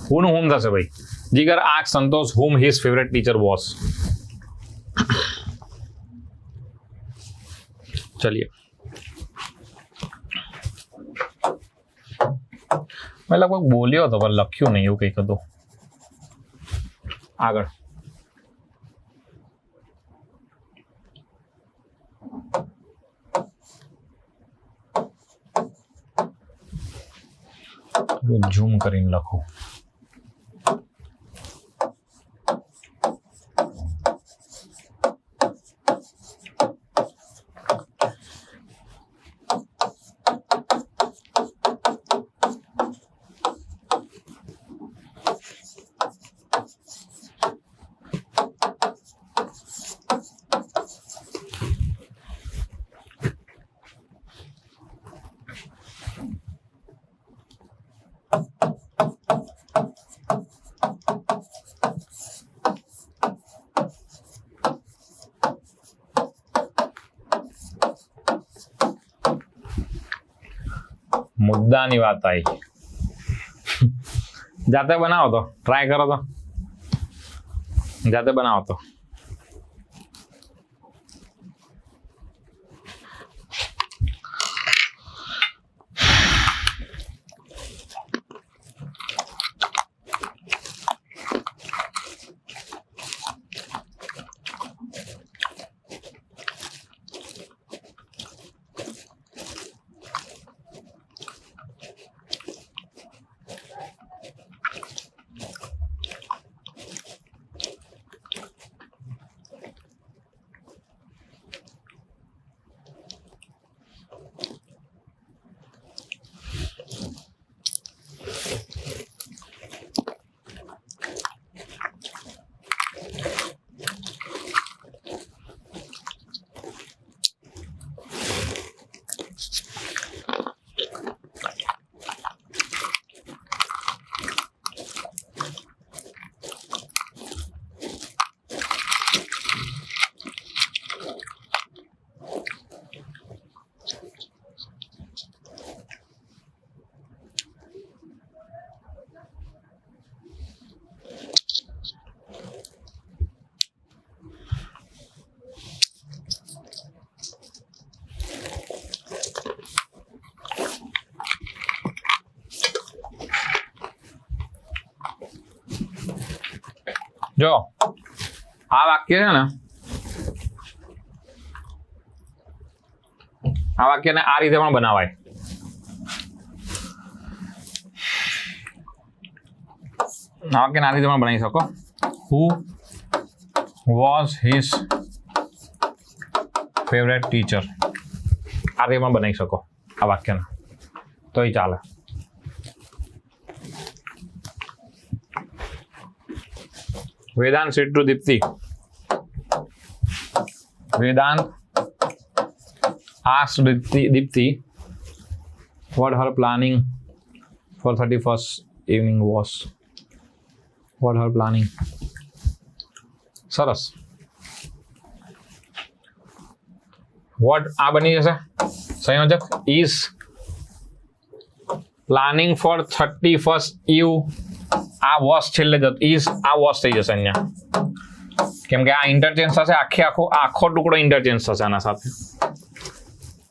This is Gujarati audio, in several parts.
હું નું હોમ થશે ભાઈ. Jigar ask Santosh whom his favorite teacher was. ચલિए મેં લગભગ બોલ્યો હતો પણ લખ્યું નહીં એવું કંઈક હતું. આગળ ઝૂમ કરીને લખું. મુદ્દાની વાત આવી. જાતે બનાવો તો ટ્રાય કરો તો જાતે બનાવો તો. જો આ વાક્ય છે ને, આ વાક્યને આ રીતે પણ બનાવાય. આ વાક્યને આ રીતે પણ બનાવી શકો. Who was his favorite teacher? આ રીતે પણ બનાવી શકો આ વાક્યને, તોય ચાલે. Vedant said to Dipti. Vedant asked Dipti what her planning for 31st evening was. What her planning. સરસ. What આ બની જશે સંયોજક. is planning for 31st eve. આ વોસ છેલ્લે જતો ઇઝ, આ વોસ થઈ જશે અહીંયા, કેમ કે આ ઇન્ટરચેન્જ થશે. આખો ટુકડો ઇન્ટરચેન્જ થશે આના સાથે,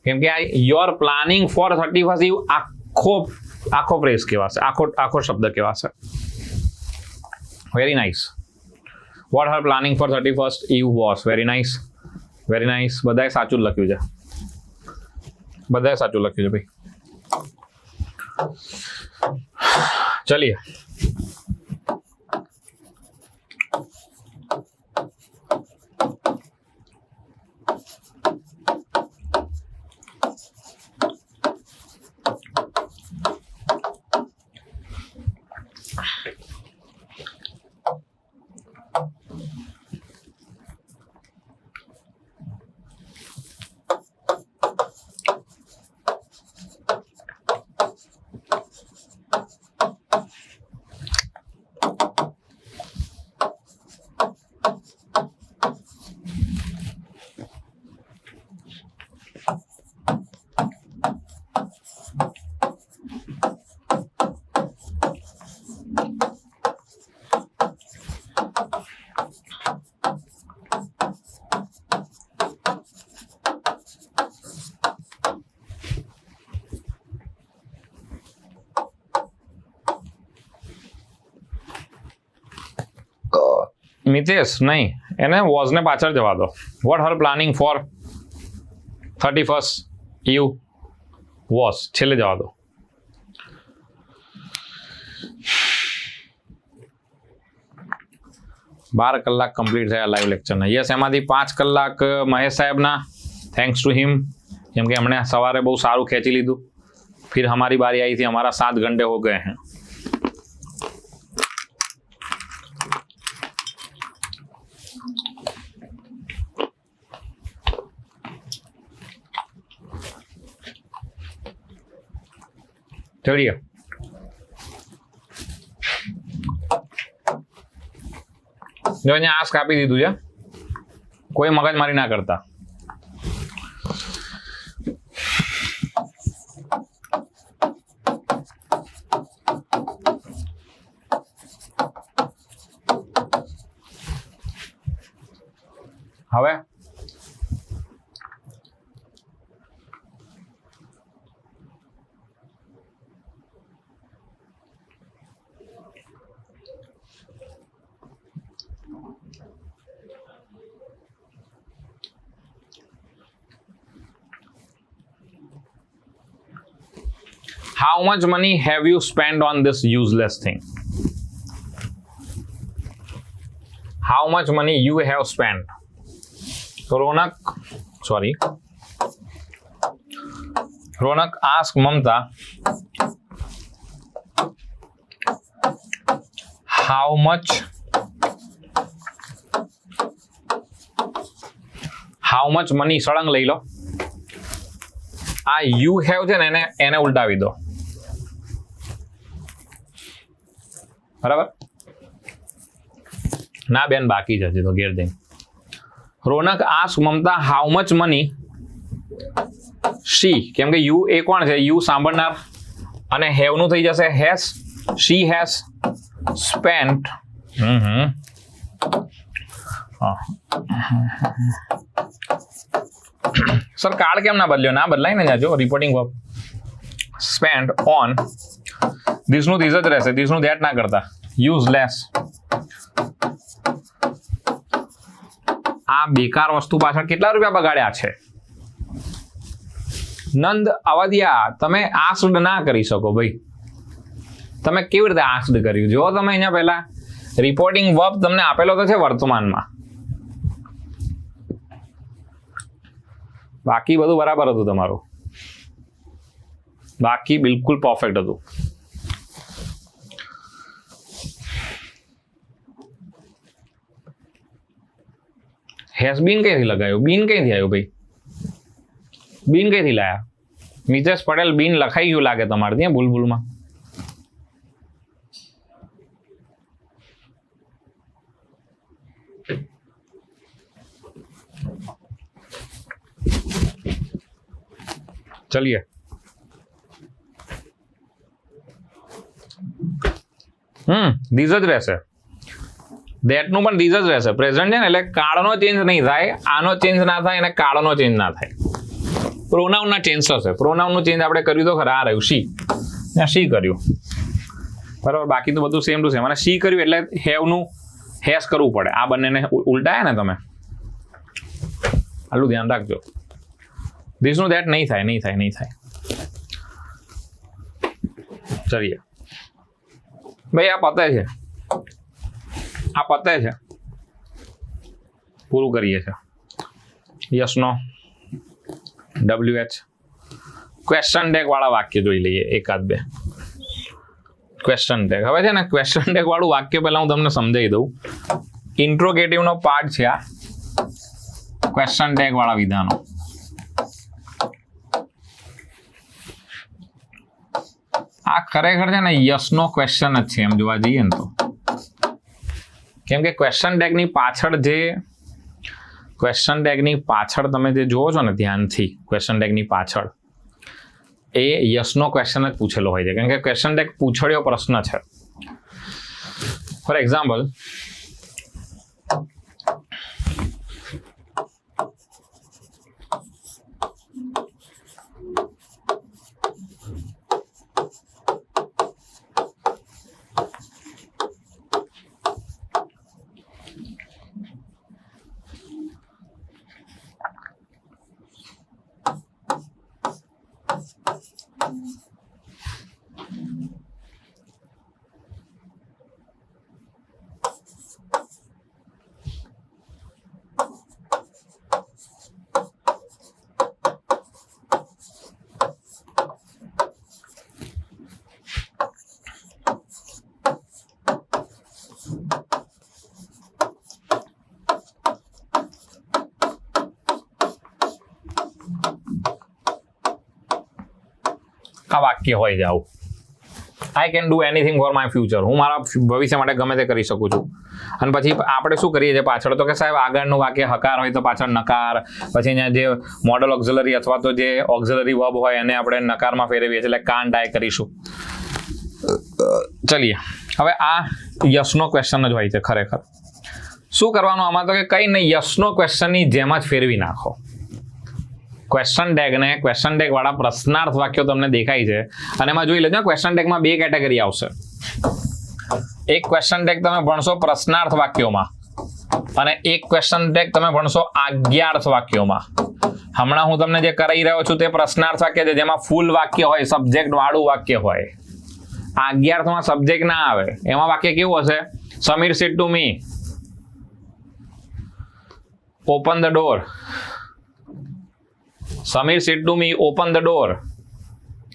કેમ કે આ your planning for 31st eve આખો પ્રેસ કહેવાશે, આખો શબ્દ કહેવાશે. Very nice. What her planning for 31st eve was. Very nice, very nice. બધાએ સાચું લખ્યું છે, બધાએ સાચું લખ્યું છે ભાઈ. ચલીએ મિતેશ નહીં, એને વોઝ ને પાછળ જવા દો. What her planning for 31st you was છેલ્લે જવા દો. બાર કલાક કમ્પ્લીટ થયા લાઈવ લેક્ચરના. યસ, એમાંથી 5 કલાક મહેશ સાહેબના, થેન્ક્સ ટુ હિમ, કેમ કે એમણે સવારે બહુ સારું ખેંચી લીધું. फिर हमारी बारी आई थी, हमारा 7 घंटे हो गए हैं. चलिए जो અહીંયા આસ કાપી દીધું છે, કોઈ મગજમારી ના કરતા. હવે how much money have you spent on this useless thing? How much money you have spent? Ronak asked Mamta, how much money, સળંગ લઈ લો, આ you have છે ને એને ઉલટાવી દો, બરાબર? ના બેન, બાકી છે હજી તો, ઘેર જઈને. Ronak ask Mamta how much money she, કેમ કે યુ એ કોણ છે, યુ સાંભળનાર, અને હેવ નું થઈ જશે has. She has spent. Sir card કેમ ના બદલ્યો? ના બદલાય ને, જાજો reporting verb. Spent on this નું ધીસ જ રહેશે, ધીસ નું ધેટ ના કરતા. યુઝલેસ. આ બેકાર વસ્તુ પાછળ કેટલા રૂપિયા બગાડ્યા છે? નંદ અવધિયા, તમે આસ્ડ ના કરી શકો ભાઈ. તમે કેવી રીતે આસ્ડ કર્યું? જો તમે અહીંયા પહેલા રિપોર્ટિંગ વર્બ તમને આપેલો તો છે વર્તમાનમાં, બાકી બધું બરાબર હતું તમારું, બાકી બિલકુલ પરફેક્ટ હતું. હેઝ બીન કઈથી લગાવ્યું? બીન કઈથી આવ્યું ભાઈ? બીન કઈથી લાયા? મિતેશ પટેલ, બીન લખાઈ ગયું લાગે તમારે ત્યાં ભૂલમાં. ચલિए ધીસ જ રહેશે, ધેટ નું પણ ધીસ જ રહેશે. પ્રેઝન્ટ છે ને એટલે કાળનો ચેન્જ નહીં થાય, આનો ચેન્જ ના થાય અને કાળનો ચેન્જ ના થાય. પ્રોનાઉન ના ચેન્જ થશે. પ્રોનાઉન નું ચેન્જ આપણે કર્યું તો ખરા, આ રહ્યું શી, ત્યાં શી કર્યું, બરાબર? બાકી તો બધું સેમ ટુ સેમ. અને શી કર્યું એટલે હેવ નું હેસ કરવું પડે. આ બંનેને ઉલટાયા ને તમે, આટલું ધ્યાન રાખજો. ધીસ નું ધેટ નહીં થાય, નહીં થાય, નહીં થાય. ચલીએ ભાઈ, આ પતે છે, આ પતે છે, પૂરું કરીએ છીએ. Yes no WH question tag વાળા વાક્ય જોઈ લઈએ, એકાદ બે ક્વેશ્ચન ટેગ. હવે છે ને ક્વેશ્ચન ટેગ વાળું વાક્ય પહેલા હું તમને સમજાવી દઉં. ઇન્ટ્રોગેટિવ નો પાર્ટ છે આ ક્વેશ્ચન ટેગ વાળા વિધાનો. આ ખરેખર છે ને યસ નો ક્વેશ્ચન જ છે એમ જોવા જઈએ ને તો, કેમ કે ક્વેશ્ચન ટેગની પાછળ તમે જે જોવો છો ને ધ્યાનથી, ક્વેશ્ચન ટેગની પાછળ એ યસનો ક્વેશ્ચન જ પૂછેલો હોય છે, કેમ કે ક્વેશ્ચન ટેગ પૂછડ્યો પ્રશ્ન છે. ફોર એક્ઝામ્પલ, આ વાક્ય હોય જાવ, I can do anything for my future, હું મારા ભવિષ્ય માટે ગમે તે કરી શકું છું. અને પછી આપણે શું કરીએ છીએ પાછળ, તો કે સાહેબ આગળનું વાક્ય હકાર હોય તો પાછળ નકાર, પછી અહીંયા જે મોડલ ઓક્ઝિલરી અથવા તો જે ઓક્ઝિલરી વર્બ હોય એને આપણે નકારમાં ફેરવીએ છીએ, એટલે કાન્ટ આઈ કરીશું. ચલીએ હવે આ યસનો ક્વેશ્ચન જ હોય છે ખરેખર. શું કરવાનું આમાં, તો કે કંઈ નહીં, યસનો ક્વેશ્ચનની જેમ જ ફેરવી નાખો. ક્વેશ્ચન ટેગને ક્વેશ્ચન ટેગ વાળા પ્રશ્નાર્થ વાક્યો તમને દેખાય છે, અને એમાં જોઈ લેજો ક્વેશ્ચન ટેગમાં 2 કેટેગરી આવશે. એક ક્વેશ્ચન ટેગ તમે ભણશો પ્રશ્નાર્થ વાક્યોમાં, અને એક ક્વેશ્ચન ટેગ તમે ભણશો આજ્ઞાર્થ વાક્યોમાં. હમણાં હું તમને જે કરાવી રહ્યો છું તે પ્રશ્નાર્થ વાક્ય છે, જેમાં ફૂલ વાક્ય હોય, સબ્જેક્ટ વાળું વાક્ય હોય. આજ્ઞાર્થમાં સબ્જેક્ટ ના આવે, એમાં વાક્ય કેવું હશે, Samir said to me open the door. Samir said to me, open the door.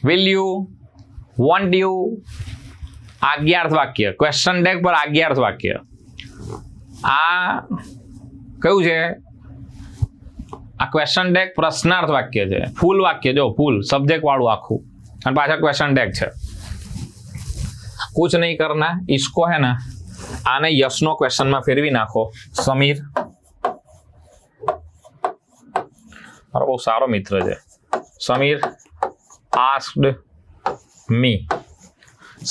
Will you? Want you? આજ્ઞાર્થ વાક્ય, ક્વેશ્ચન ટેગ પર આજ્ઞાર્થ વાક્ય. આ કયું છે, આ ક્વેશ્ચન ટેગ પ્રશ્નાર્થ વાક્ય છે, ફૂલ વાક્ય, જો ફૂલ સબ્જેક્ટ વાળું આખું, અને પાછળ ક્વેશ્ચન ટેગ છે. કુછ નહીં કરના, इसको है ना, આને યસનો ક્વેશ્ચનમાં ફેરવી નાખો. સમીર મારો બહુ સારો મિત્ર છે. સમીર આસ્ક્ડ મી,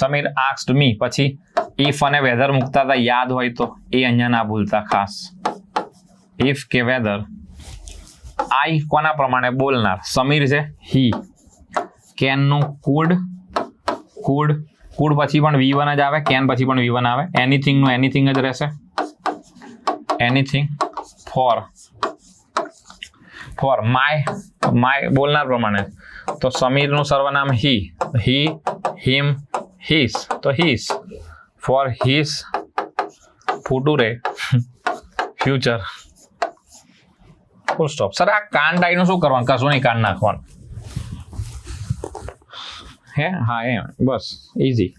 સમીર આસ્ક્ડ મી, પછી ઇફ અને વેધર મૂકતા હતા, યાદ હોય તો એ અહીંયા ના ભૂલતા ખાસ. ઇફ કે વેધર. આઈ કોના પ્રમાણે બોલનાર, સમીર છે, હી. કેનનું કુડ, કુડ, કુડ પછી પણ V1 જ આવે, કેન પછી પણ V1 આવે. એનીથિંગનું એનીથિંગ જ રહેશે, એનીથિંગ. ફોર માય બોલનાર પ્રમાણે, તો સમીરનું સર્વનામ હી, હિમ, હિસ, તો his. For his future future, full stop. Sir આ કાન્ટ આઈનું શું કરવાનું, કશું નહીં, કાન્ટ નાખવાનું. હે હા એમ બસ, ઇઝી.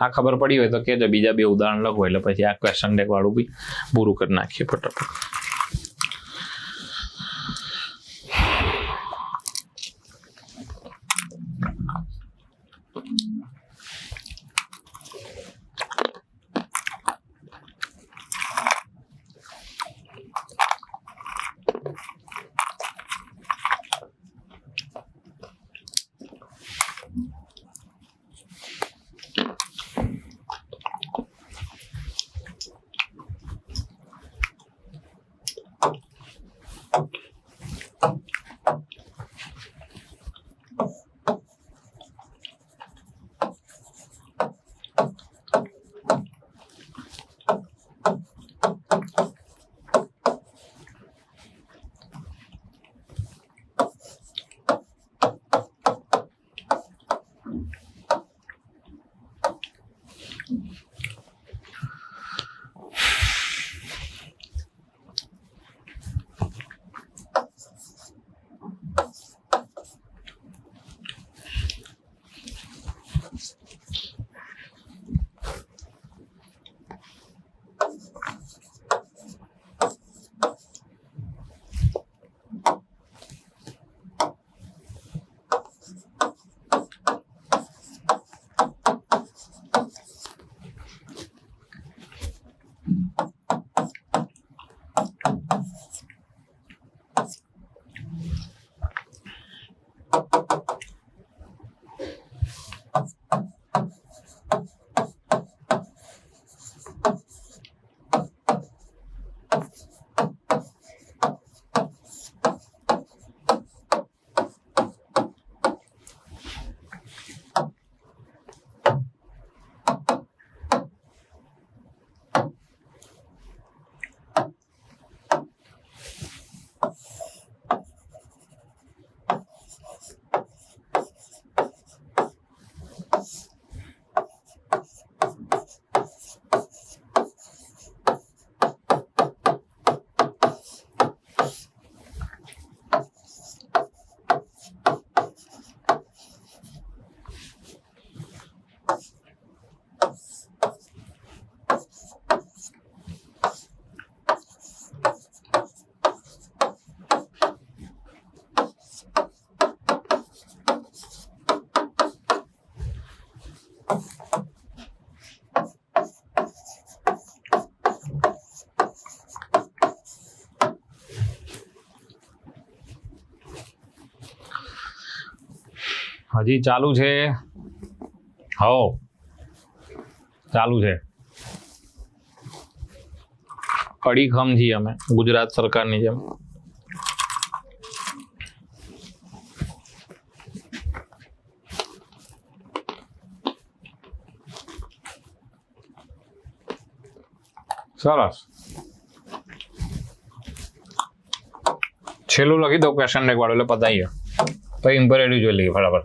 આ ખબર પડી હોય તો કેજો, બીજા 2 ઉદાહરણ લખો એટલે પછી આ ક્વેશ્ચન ટેગ વાળું બી પૂરું કરી નાખીએ ફટાફટ. હજી ચાલુ છે. હો ચાલુ છે. અડીખમ છીએ અમે ગુજરાત સરકારની જેમ. સરસ. છેલ્લું લખી દો ક્વેશ્ચન ટેગ વાળું એટલે પતાઈએ. પછી ઇમ્પરેટિવ જોઈ લઈએ બરાબર.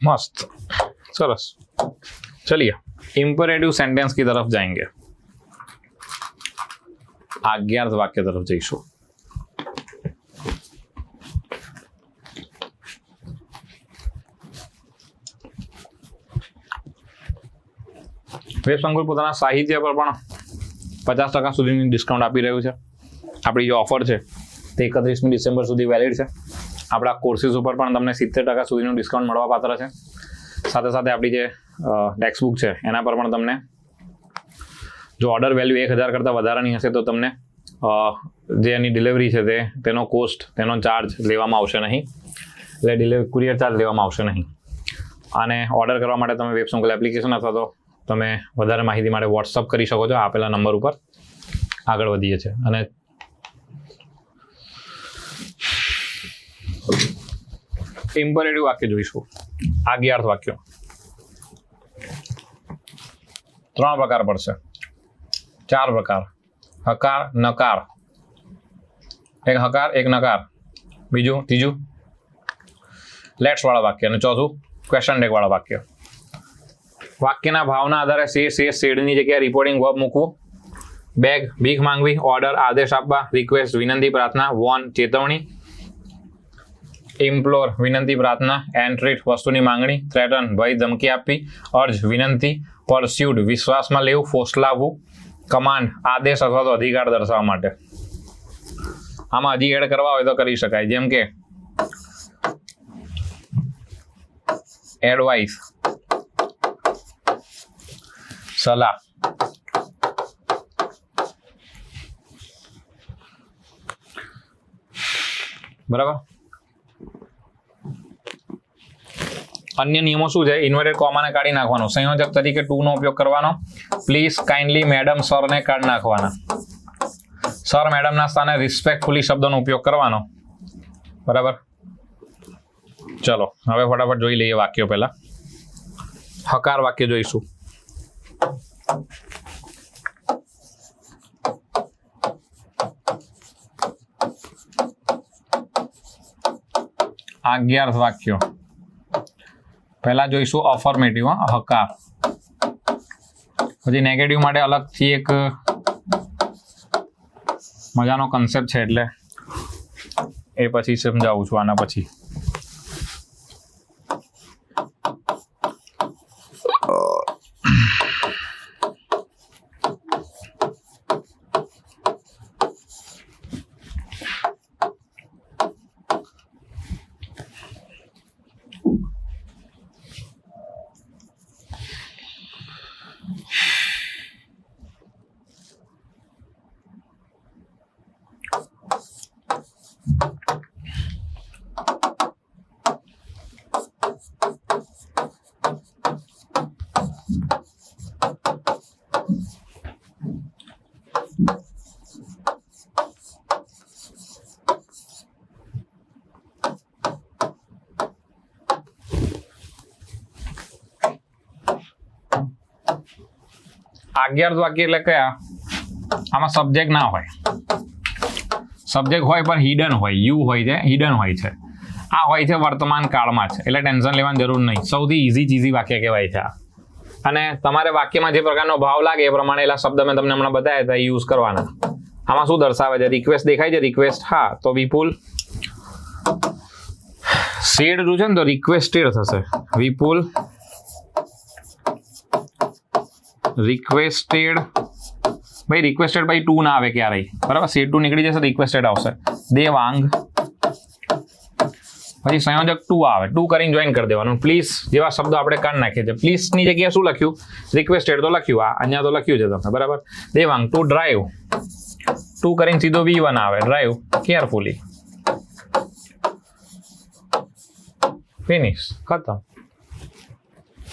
मस्त सरस. चलिए इम्परेटिव सेंटेंस की तरफ जाएंगे. आज्ञार्थ वाक्य तरफ जईशु. વેબ સંકુલ પોતાના સાહિત્ય પર પણ 50% સુધીની ડિસ્કાઉન્ટ આપી રહ્યું છે. આપણી જે ઓફર છે તે 31મી ડિસેમ્બર સુધી વેલિડ છે. આપણા કોર્સીસ ઉપર પણ તમને 70% સુધીનું ડિસ્કાઉન્ટ મળવા પાત્ર છે. સાથે સાથે આપણી જે ટેક્સ્ટ બુક છે એના પર પણ તમને જો ઓર્ડર વેલ્યુ 1000 કરતાં વધારાની હશે તો તમને જે એની ડિલિવરી છે તેનો કોસ્ટ તેનો ચાર્જ લેવામાં આવશે નહીં. એટલે કુરિયર ચાર્જ લેવામાં આવશે નહીં. અને ઓર્ડર કરવા માટે તમે વેબ સંકુલ એપ્લિકેશન અથવા તો તમે વધારે માહિતી માટે વોટ્સઅપ કરી શકો છો. આપેલા નંબર ઉપર આગળ વધીએ છીએ. અને ઇમ્પરેટિવ વાક્ય જોઈશું. આજ્ઞાર્થ વાક્યો 3 પ્રકાર પડશે. 4 પ્રકાર. હકાર, નકાર. એક હકાર એક નકાર. બીજું ત્રીજું લેટ્સ વાળા વાક્ય. અને ચોથું ક્વેશ્ચન ટેગ વાળા વાક્ય. વાક્યના ભાવના આધારે શેડની જગ્યાએ રિપોર્ટિંગ વર્બ મૂકવું. બેગ ભીખ માંગવી. ઓર્ડર આદેશ આપવા. રિક્વેસ્ટ વિનંતી પ્રાર્થના. વોર્ન ચેતવણી. ઇમ્પ્લોર વિનંતી પ્રાર્થના. એન્ટ્રીટ વસ્તુની માંગણી. થ્રેટન ભય ધમકી આપવી. અર્જ વિનંતી. પરસ્યુડ વિશ્વાસમાં લેવું ફોસલાવવું. કમાન્ડ આદેશ અથવા તો અધિકાર દર્શાવવા માટે. આમાં હજી એડ કરવા હોય તો કરી શકાય. જેમ કે એડવાઇસ સલાહ. બરાબર. અન્ય નિયમો શું છે? ઇન્વર્ટેડ કોમાને કાઢી નાખવાનો, સંયોજક તરીકે ટુ નો ઉપયોગ કરવાનો, પ્લીઝ કાઇન્ડલી મેડમ સરને કાઢી નાખવાના, સર મેડમના સ્થાને રિસ્પેક્ટફુલી શબ્દનો ઉપયોગ કરવાનો. બરાબર. ચલો હવે ફટાફટ જોઈ લઈએ વાક્યો. પહેલા હકાર વાક્ય જોઈશું. આજ્ઞાર્થ વાક્યો પહેલા જોઈશું. અફર્મેટિવ, હકાર. પછી નેગેટિવ માટે અલગથી એક મજાનો કન્સેપ્ટ છે, એટલે એ પછી સમજાવું છું આના પછી. આજ્ઞાર્થ વાક્ય એટલે કયા? આમાં સબ્જેક્ટ ના હોય, સબ્જેક્ટ હોય પણ હિડન હોય, યુ હોય છે, હિડન હોય છે. આ હોય છે વર્તમાન કાળમાં છે, એટલે ટેન્શન લેવાની જરૂર નહીં. સૌથી ઇઝી ચીઝી વાક્ય કહેવાય છે આ. અને તમારે વાક્યમાં જે પ્રકારનો ભાવ લાગે એ પ્રમાણે એલા શબ્દ મેં તમને હમણાં બતાવ્યા હતા, યુઝ કરવાના. આમાં શું દર્શાવે છે? રિક્વેસ્ટ દેખાય છે? રિક્વેસ્ટ, હા, તો વિપુલ શેડ જો છે ને તો રિક્વેસ્ટેડ થશે. વિપુલ રિક્વેસ્ટેડ. ભાઈ રિક્વેસ્ટેડ ભાઈ ટુ ના આવે ક્યારેય, બરાબર. શેડ ટુ નીકળી જશે, રિક્વેસ્ટેડ આવશે. દેવાંગ, પછી સંયોજક ટુ આવે, ટુ કરીને જોઈન કરી દેવાનું. પ્લીઝ જેવા શબ્દો આપણે કાઢી નાખીએ છીએ. પ્લીઝની જગ્યાએ શું લખ્યું? રિક્વેસ્ટેડ તો લખ્યું, આ અહીંયા તો લખ્યું છે તમે, બરાબર. દેવાંગ ટુ ડ્રાઈવ, ટુ કરીને સીધો V1 આવે, ડ્રાઈવ કેરફુલી. ફિનિશ, ખતમ.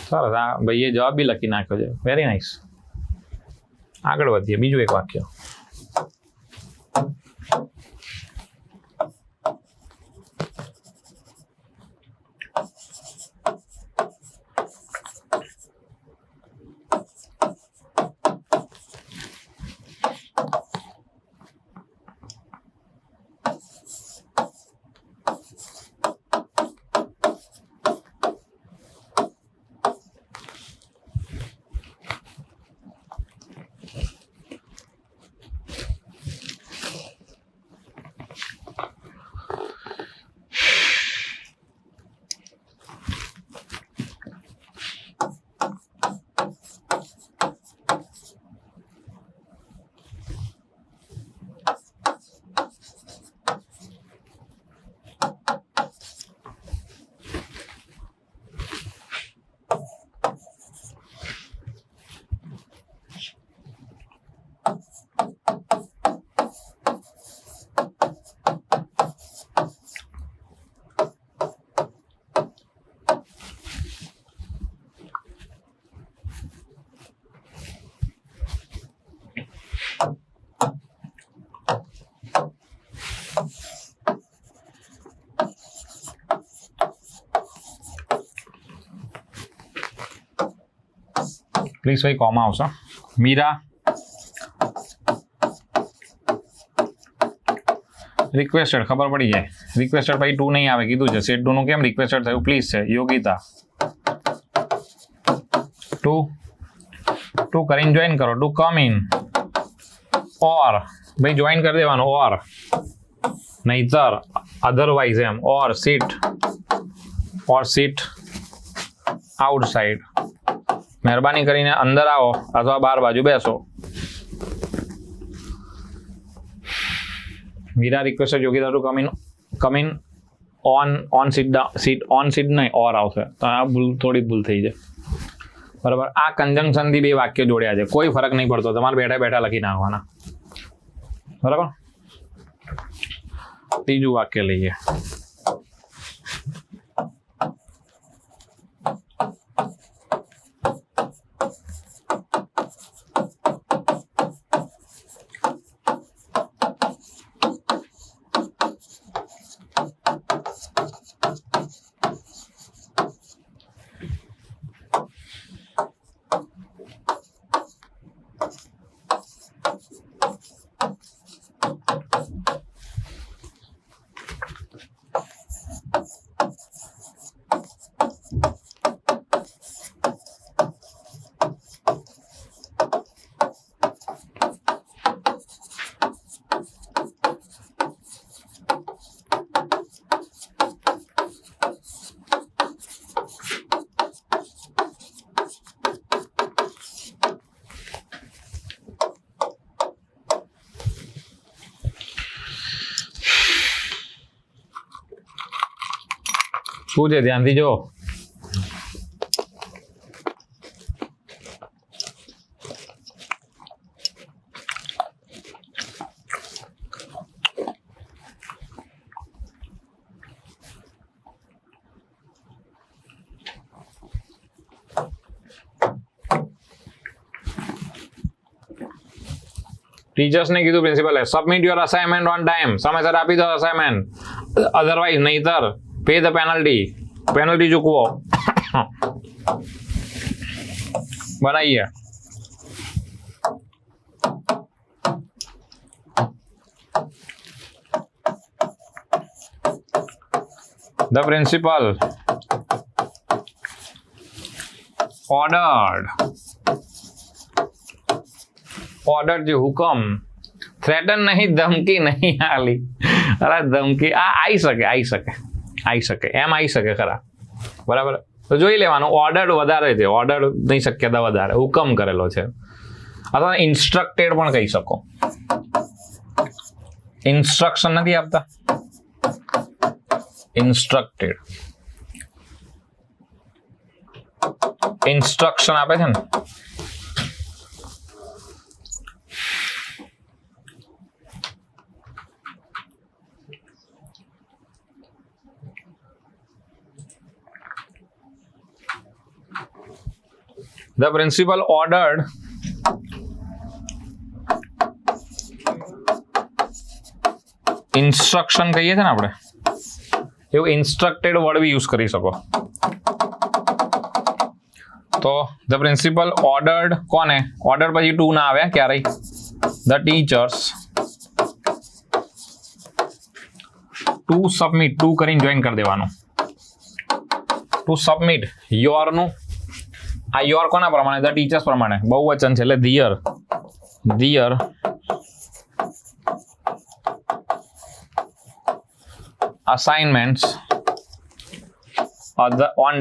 સરસ. આ ભાઈએ જવાબ બી લખી નાખ્યો છે, વેરી નાઇસ. આગળ વધીએ. બીજું એક વાક્ય. પ્લીઝ ભાઈ કોમા આવશે. મીરા રિક્વેસ્ટેડ, ખબર પડી જાય. રિક્વેસ્ટેડ ભાઈ ટુ નહીં આવે કીધું છે. સેટ ટુ નું કેમ રિક્વેસ્ટેડ થયું? પ્લીઝ છે. યોગિતા ટુ કરીને જોઈન કરો. ટુ કમ ઇન, ઓર ભાઈ જોઈન કરી દેવાનું, ઓર નહીતર, અધરવાઇઝ એમ. Or sit outside. મહેરબાની કરીને અંદર આવો અથવા બહાર બાજુ બેસો. Meera requested Yogita to come in on sit નહીં, ઓર આવશે. તો આ થોડી ભૂલ થઈ જાય, બરાબર. આ કન્જંક્શનથી બે વાક્ય જોડ્યા છે, કોઈ ફરક નહીં પડતો. તમારે બેઠા બેઠા લખી નાખવાના, બરાબર. ત્રીજું વાક્ય લઈએ. શું છે ધ્યાનથી જો. ટીચર્સને કીધું પ્રિન્સિપલે submit your assignment on time, સમયસર આપી દો અસાઇનમેન્ટ, અધરવાઇઝ નહીતર પે ધ પેનલ્ટી, પેનલ્ટી ચૂકવો. બનાવીએ. The principal ordered જે હુકમ, થ્રેટન નહીં, ધમકી નહીં આલી. અરે ધમકી આવી શકે એમ આવી શકે ખરા, બરાબર. તો જોઈ લેવાનું ઓર્ડર વધારે છે, ઓર્ડર ની શક્યતા વધારે, હુકમ કરેલો છે. અથવા ઇન્સ્ટ્રક્ટેડ પણ કહી શકો. ઇન્સ્ટ્રક્શન નથી આપતા, ઇન્સ્ટ્રક્ટેડ ઇન્સ્ટ્રક્શન આપે છે ને. The principal ordered instruction કહીએ છે ને આપણે, એવું ઇન્સ્ટ્રક્ટેડ વર્ડ બી યુઝ કરી શકો. તો the principal ordered કોને, ઓર્ડર પછી ટુ ના આવે ક્યારેય. The teachers to submit, to કરીને જોઈન કરી દેવાનું. To submit your નું, આ યોર કોના પ્રમાણે, ધ ટીચર્સ પ્રમાણે, બહુવચન છે એટલે their assignments on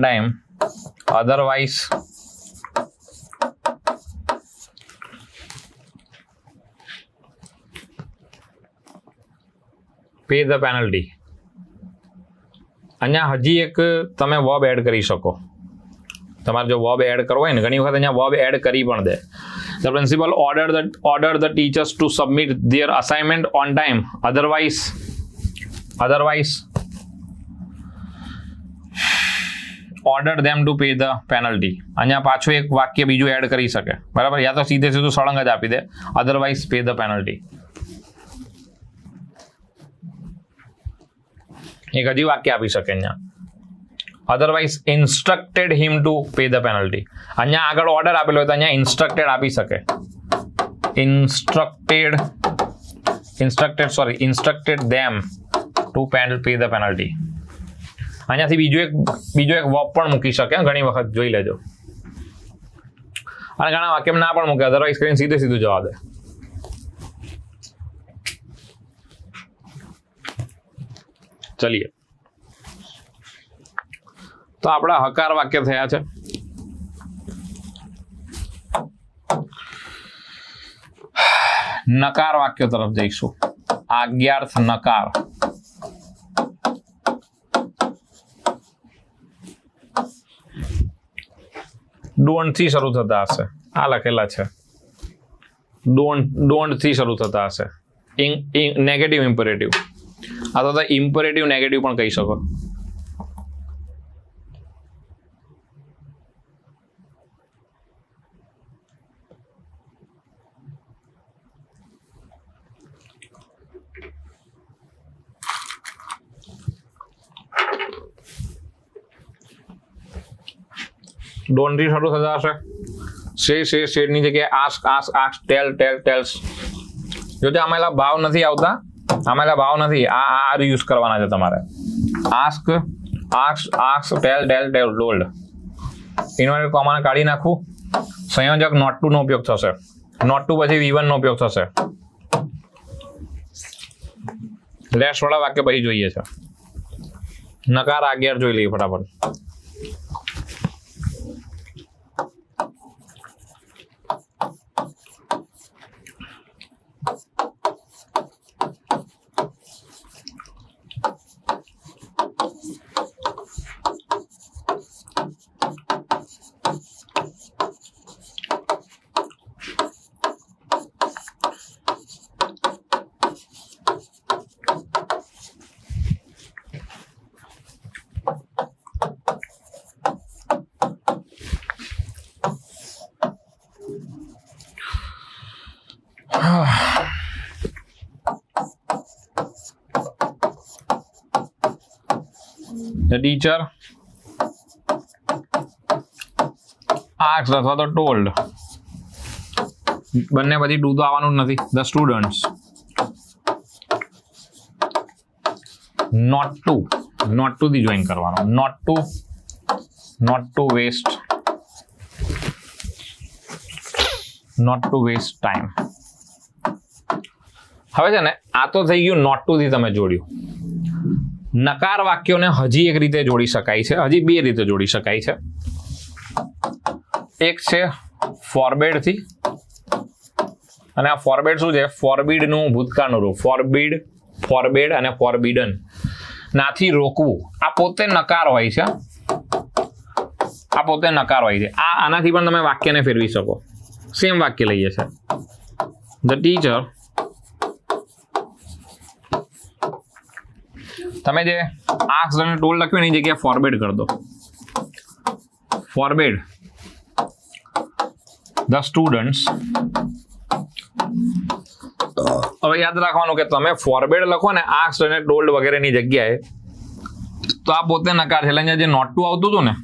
time otherwise pay the penalty. અહીંયા હજી એક તમે વર્બ એડ કરી શકો. તમારે જો વર્બ એડ કરવો હોય ને, ઘણી વખત અહીંયા વર્બ એડ કરી પણ દે. The principal ordered the teachers to submit their assignment on time, otherwise ordered them to pay the penalty. અહીંયા પાછું એક વાક્ય બીજું એડ કરી શકે, બરાબર. યા તો સીધે સીધું સળંગ જ આપી દે, otherwise pay the penalty. એક હજી વાક્ય આપી શકે અહીંયા, otherwise instructed him to pay the penalty. અહીંયા આગળ ઓર્ડર આપેલો હોય તો અહીંયા ઇન્સ્ટ્રક્ટેડ આપી શકે. Instructed them to pay the penalty. અહીંયાથી બીજો એક વર્બ પણ મૂકી શકે, ઘણી વખત જોઈ લેજો. અને ઘણા વાક્ય ના પણ મૂકે, અધરવાઇઝ કરીને સીધું જવા દે. ચલીએ, તો આપણા હકાર વાક્ય થયા છે. નકાર વાક્ય તરફ જઈશું. આજ્ઞાર્થ નકાર. ડોન્ટ થી શરૂ થતા હશે, આ લખેલા છે. ડોન્ટ થી શરૂ થતા હશે. નેગેટિવ ઇમ્પરેટિવ અથવા તો ઇમ્પરેટિવ નેગેટિવ પણ કહી શકો. ડોન્ટ થી શરૂ થતા હશે. શેડની જગ્યાએ આસ્ક ટેલ્સ. જો આમાં ભાવ નથી આવતા, આમાં ભાવ નથી, આ યુઝ કરવાના છે તમારે. આસ્ક ટેલ ટોલ્ડ. ઇન્વર્ટેડ કોમાને કાઢી નાખવું. સંયોજક નોટ ટુ નો ઉપયોગ થશે. નોટ ટુ પછી V1 નો ઉપયોગ થશે. લેસ વાળા વાક્ય પછી જોઈએ છે. નકાર 11 જોઈ લઈએ ફટાફટ. The teacher asked અથવા તો told. બંને પછી ડુ તો આવવાનું જ નથી. The students not to થી જોઈન કરવાનું. not to waste time. હવે છે ને આ તો થઈ ગયું not to થી તમે જોડ્યું. નકાર વાક્યોને હજી એક રીતે જોડી શકાય છે, હજી બે રીતે જોડી શકાય છે. એક છે ફોરબેડ થી, અને આ ફોરબેડ શું છે? ફોરબીડ નું ભૂતકાળનું રૂપ. ફોરબેડ અને ફોરબીડન, નાથી રોકવું. આ પોતે નકાર હોય છે. આ આનાથી પણ તમે વાક્યને ફેરવી શકો. સેમ વાક્ય લઈએ છે. ધ ટીચર, તમે જે આસ્ક્ડ અને ટોલ્ડ લખ્યું એની જગ્યાએ ફોરબેડ કરી દો. ફોરબેડ ધ સ્ટુડન્ટ્સ. હવે યાદ રાખવાનું કે તમે ફોરબેડ લખો ને આસ્ક્ડ અને ટોલ્ડ વગેરેની જગ્યાએ, તો આ પોતે નકાર છે. એટલે અહીંયા જે નોટ ટુ આવતું હતું ને,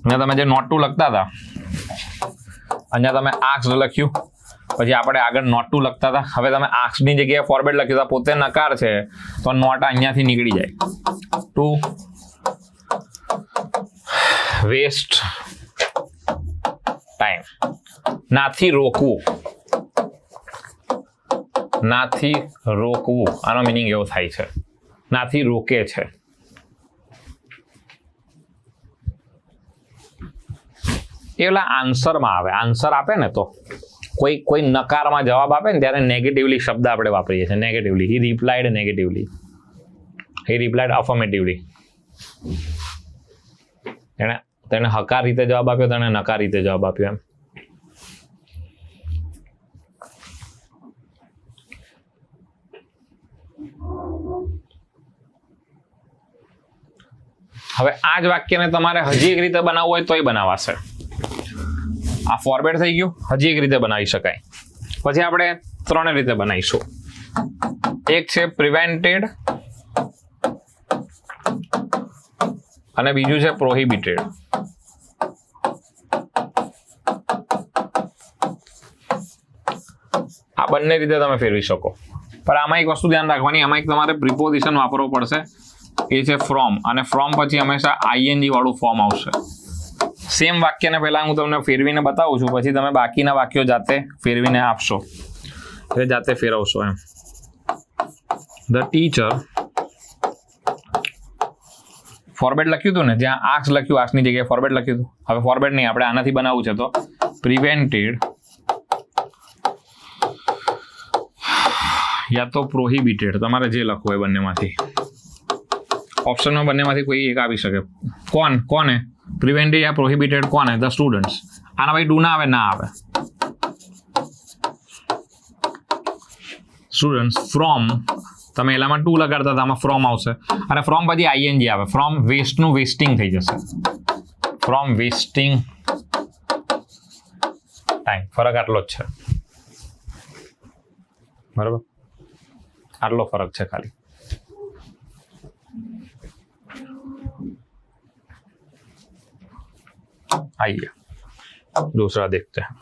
અહીંયા તમે જે નોટ ટુ લખતા હતા, અહીંયા તમે આસ્ક્ડ લખ્યું, પછી આપણે આગળ નોટ ટુ લખતા હતા. હવે તમે આસ્ક્ડની જગ્યાએ ફોરબેડ લખ્યું તો પોતે નકાર છે, તો નોટ અહીંયાથી નીકળી જાય. ટુ વેસ્ટ ટાઈમ, નાથી રોકવું. આનો મિનિંગ એવો થાય છે, નાથી રોકે છે. એ ઓલા આન્સરમાં આવે. આન્સર આપે ને તો કોઈ નકારમાં જવાબ આપે ને ત્યારે નેગેટિવલી શબ્દ આપણે વાપરીએ છીએ. નેગેટિવલી. હી રિપ્લાઇડ નેગેટિવલી. હી રિપ્લાઇડ અફર્મેટિવલી. તેને હકાર રીતે જવાબ આપ્યો, તેને નકાર રીતે જવાબ આપ્યો એમ. હવે આ જ વાક્યને તમારે હજી એક રીતે બનાવવું હોય તોય બનાવાશે. આ ફોરબેડ થઈ ગયું, હજી એક રીતે બનાવી શકાય. પછી આપણે 3 રીતે બનાવીશું. એક છે પ્રિવેન્ટેડ અને બીજું છે પ્રોહિબિટેડ. આ બંને રીતે તમે ફેરવી શકો. પણ આમાં એક વસ્તુ ધ્યાન રાખવાની, આમાં એક તમારે પ્રિપોઝિશન વાપરવો પડશે. એ છે ફ્રોમ, અને ફ્રોમ પછી હંમેશા ING વાળું ફોર્મ આવશે. સેમ વાક્યને પહેલા હું તમને ફેરવીને બતાવું છું, પછી તમે બાકીના વાક્યો જાતે ફેરવીને આપશો, એટલે જાતે ફેરવશો એમ. ધ ટીચર, ફોરબેડ લખ્યું હતું ને, જ્યાં આસ્ક લખ્યું, આસ્કની જગ્યાએ ફોરબેડ લખ્યું હતું. હવે ફોરબેડ નહીં, આપણે આનાથી બનાવવું છે, તો પ્રિવેન્ટેડ યા તો પ્રોહિબિટેડ. તમારે જે લખવું હોય બંનેમાંથી. ઓપ્શનમાં બંનેમાંથી કોઈ એક આવી શકે. કોને પ્રિવેન્ટેડ યા પ્રોહિબિટેડ? કોને? The students. આના ભાઈ ડુ ના આવે, ના આવે. સ્ટુડન્ટ્સ ફ્રોમ, તમે એલામાં 2 લગાડતા હતા, આમાં ફ્રોમ આવશે અને ફ્રોમ પછી આઈએનજી આવે. ફ્રોમ વેસ્ટનું વેસ્ટિંગ થઈ જશે. From wasting time. ફરક આટલો જ છે, બરાબર? આટલો ફરક છે ખાલી. आइए दूसरा देखते हैं.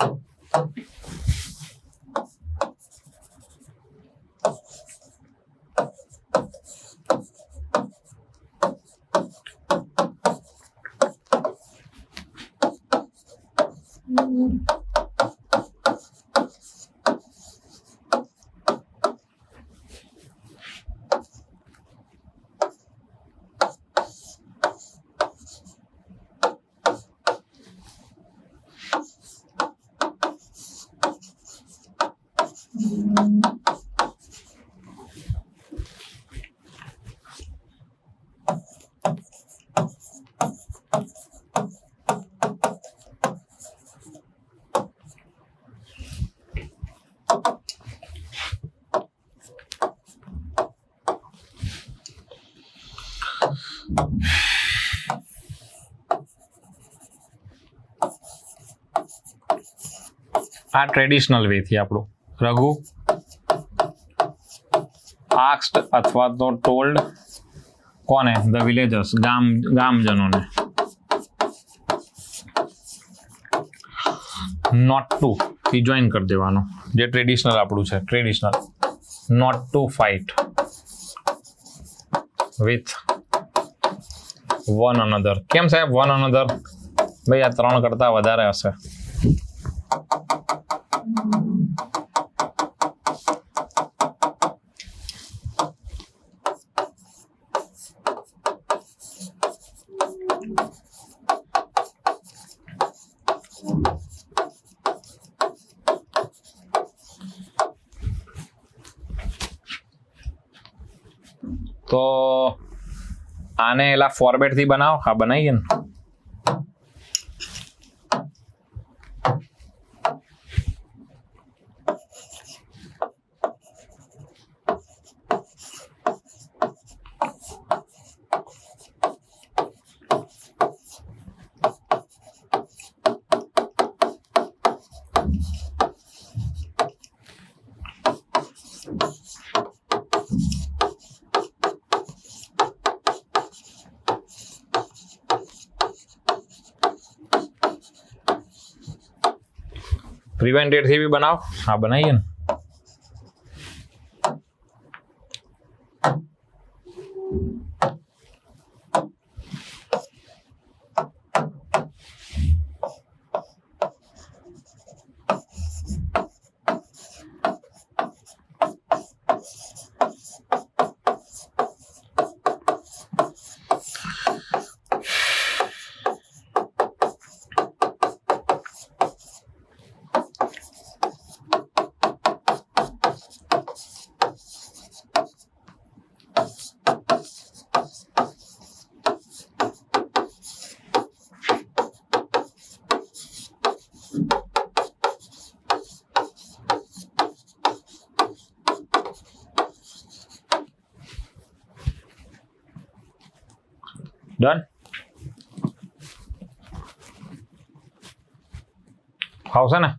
આ ટ્રેડિશનલ વે થી આપણું રઘુ આસ્ક્ડ અથવા તો ટોલ્ડ કોને? ધ વિલેજર્સ, ગામજનોને. નોટ ટુ થી જોઈન કરી દેવાનું, જે ટ્રેડિશનલ આપણું છે. Traditional not to fight with one another. કેમ સાહેબ વન અનધર? ભાઈ આ 3 કરતા વધારે હશે. તો આને એલા ફોર્મેટ થી બનાવો. હા, બનાવીએ ને. પ્રિવેન્ટેડ થી બી બનાવો. હા, બનાવીએ ને. ડન. ફાવશે ને?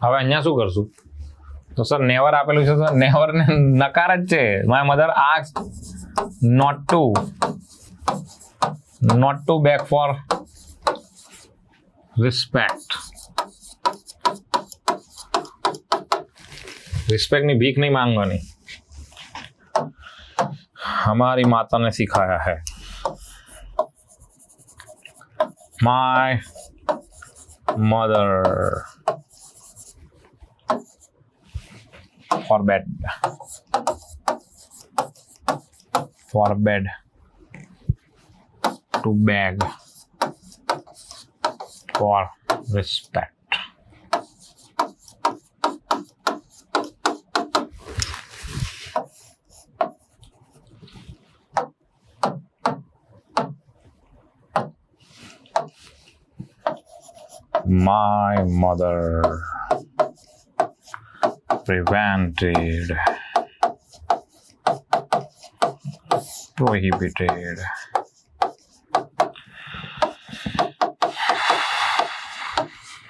હવે અહીંયા શું કરશું? તો સર નેવર આપેલું છે, તો નેવર ને નકાર જ છે. My mother ask not to beg for respect. Respect ની भीख नहीं मांगવાની. हमारी माता ने सिखाया है. My mother forbade to beg for respect. My mother prohibited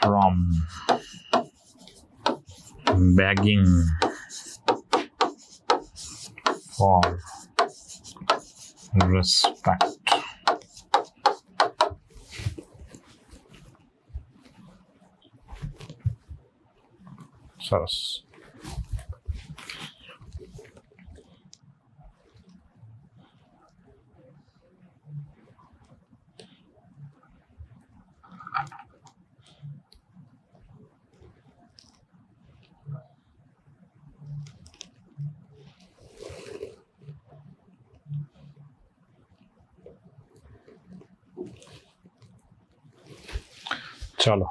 from begging for respect. સરસ. ચલો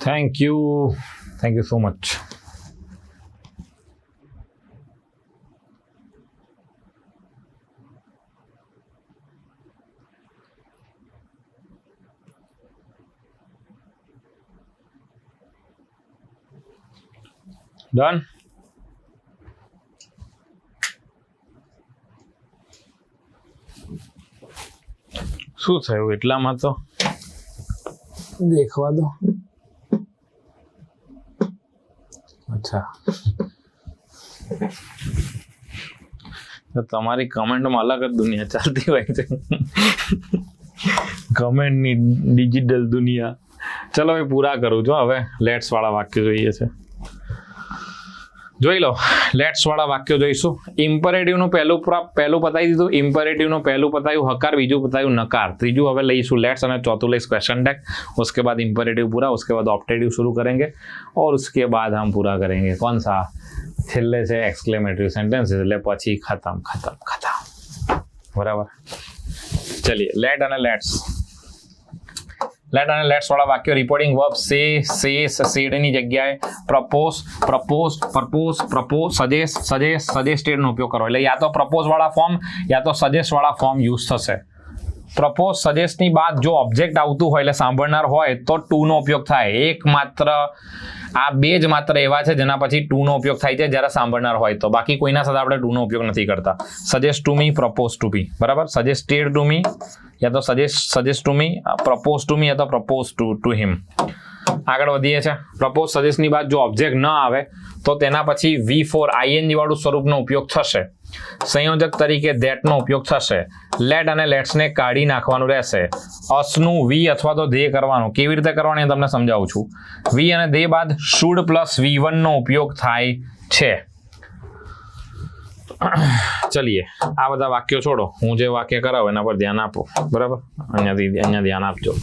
Thank you. Thank you so much. Done. શું થયું એટલામાં તો દેખવા દો. અચ્છા, તમારી કમેન્ટમાં અલગ જ દુનિયા ચાલતી હોય છે. કમેન્ટની ડિજિટલ દુનિયા. ચલો હવે પૂરા કરું છું. હવે લેટ્સ વાળા વાક્ય જોઈએ છે. જોઈ લો, લેટ્સ વાળા વાક્યો જોઈશું. ઇમ્પરેટિવનું પહેલું પતાવી દીધું. ઇમ્પરેટિવનું પહેલું પતાવ્યું હકાર, બીજું પતાવ્યું નકાર, ત્રીજું હવે લઈશું લેટ્સ અને ચોથું લઈશ क्वेश्चन टैग. उसके बाद इम्परेटिव पूरा, उसके बाद ऑप्टेटिव शुरू करेंगे और उसके बाद हम पूरा करेंगे कौन सा છેલ્લે છે એક્સક્લેમેટરી સેન્ટેન્સ, એટલે પછી ખતમ. બરાબર. ચલિए લેટ અને લેટ્સ. લેટ અને લેટ્સ વાળા વાક્યો. રિપોર્ટિંગ વર્બ સે, સેડની જગ્યાએ પ્રપોઝ, સજેસ્ટેડ નો ઉપયોગ કરો. એટલે યા તો પ્રપોઝ વાળા ફોર્મ યા તો સજેસ્ટ વાળા ફોર્મ યુઝ થશે. પ્રપોઝ સજેસ્ટની બાદ જો ઓબ્જેક્ટ આવતું હોય એટલે સાંભળનાર હોય તો ટુ નો ઉપયોગ થાય. એક માત્ર આ બે જ માત્ર એવા છે જેના પછી ટુ નો ઉપયોગ થાય છે જ્યારે સાંભળનાર હોય તો. બાકી કોઈના સાથે આપણે ટુ નો ઉપયોગ નથી કરતા. Suggest to me, propose to be. બરાબર. સજેસ્ટેડ ટુ મી યા તો suggest to me, propose to me યા તો પ્રપોઝ ટુ હિમ. આગળ વધીએ છે. પ્રપોઝ સજેસ્ટની બાદ જો ઓબ્જેક્ટ ન આવે તો તેના પછી V4 ING વાળું સ્વરૂપનો ઉપયોગ થશે. સંયોજક તરીકે ધેટનો ઉપયોગ થશે. લેટ અને લેટ્સને કાઢી નાખવાનું રહેશે. અસનું વી અથવા તો ધે કરવાનું. કેવી રીતે કરવાનું એ તમને સમજાવું છું. વી અને ધે બાદ શુડ પ્લસ V1 નો ઉપયોગ થાય છે. ચલીએ, આ બધા વાક્યો છોડો. હું જે વાક્ય કરાવું એના પર ધ્યાન આપો. બરાબર. અહીંયા ધ્યાન આપજો.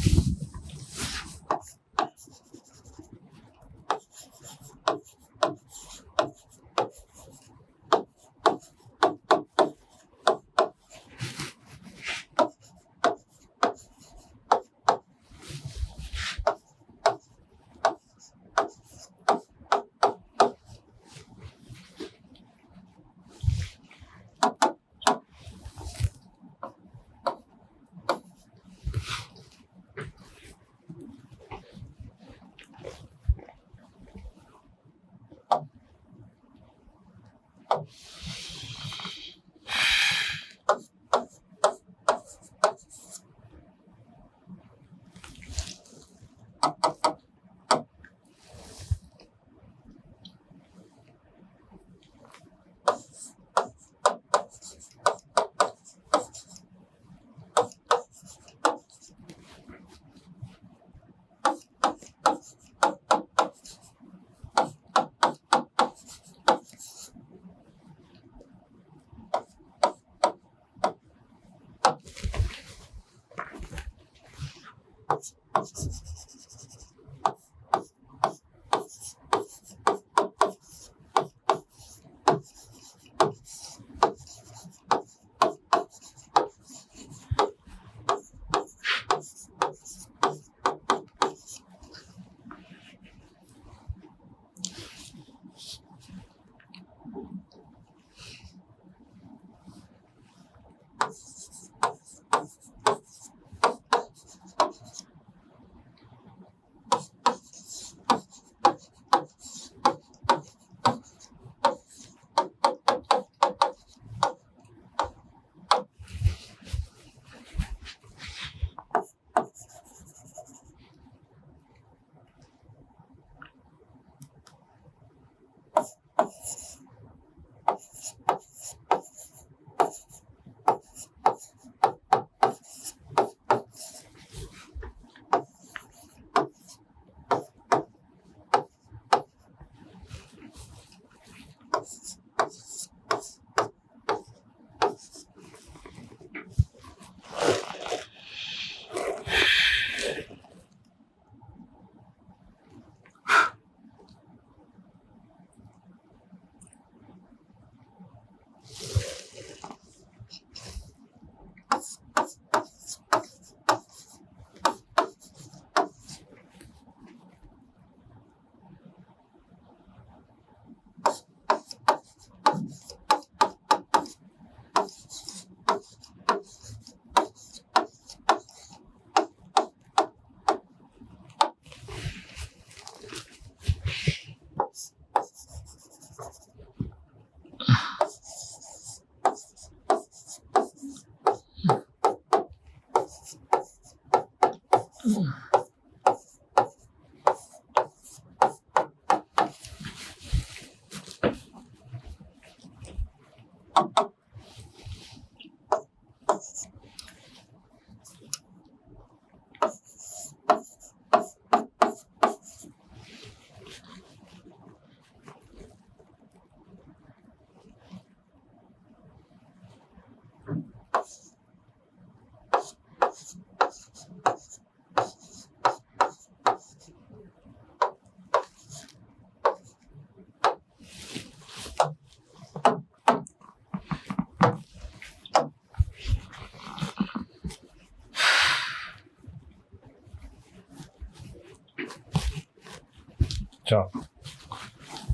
ચલો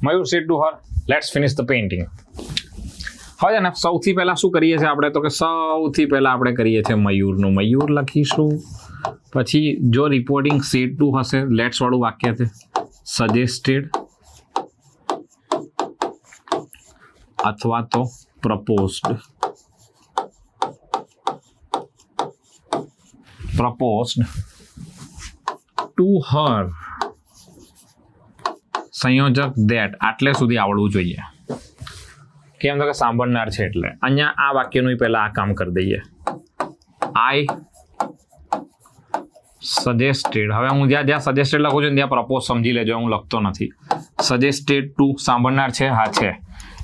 Mayur said to her let's finish the painting. હવે ને સૌથી પહેલા શું કરીએ છીએ આપણે, તો કે સૌથી પહેલા આપણે કરીએ છીએ મયુરનું. મયુર લખીશું, પછી જો રિપોર્ટિંગ સેડ ટુ હશે લેટ્સ વાળું વાક્ય છે, સજેસ્ટેડ અથવા તો પ્રપોઝડ. ટુ હર સંયોજક ધેટ આટલે સુધી આવડવું જોઈએ. કેમ તો કે સાંભળનાર છે એટલે અહીંયા આ વાક્યનું પહેલા આ કામ કરી દઈએ. આઈ સજેસ્ટેડ. હવે હું જ્યાં સજેસ્ટેડ લખું છું ત્યાં પ્રપોઝ સમજી લેજો, હું લખતો નથી. સજેસ્ટેડ ટુ સાંભળનાર છે, હા છે,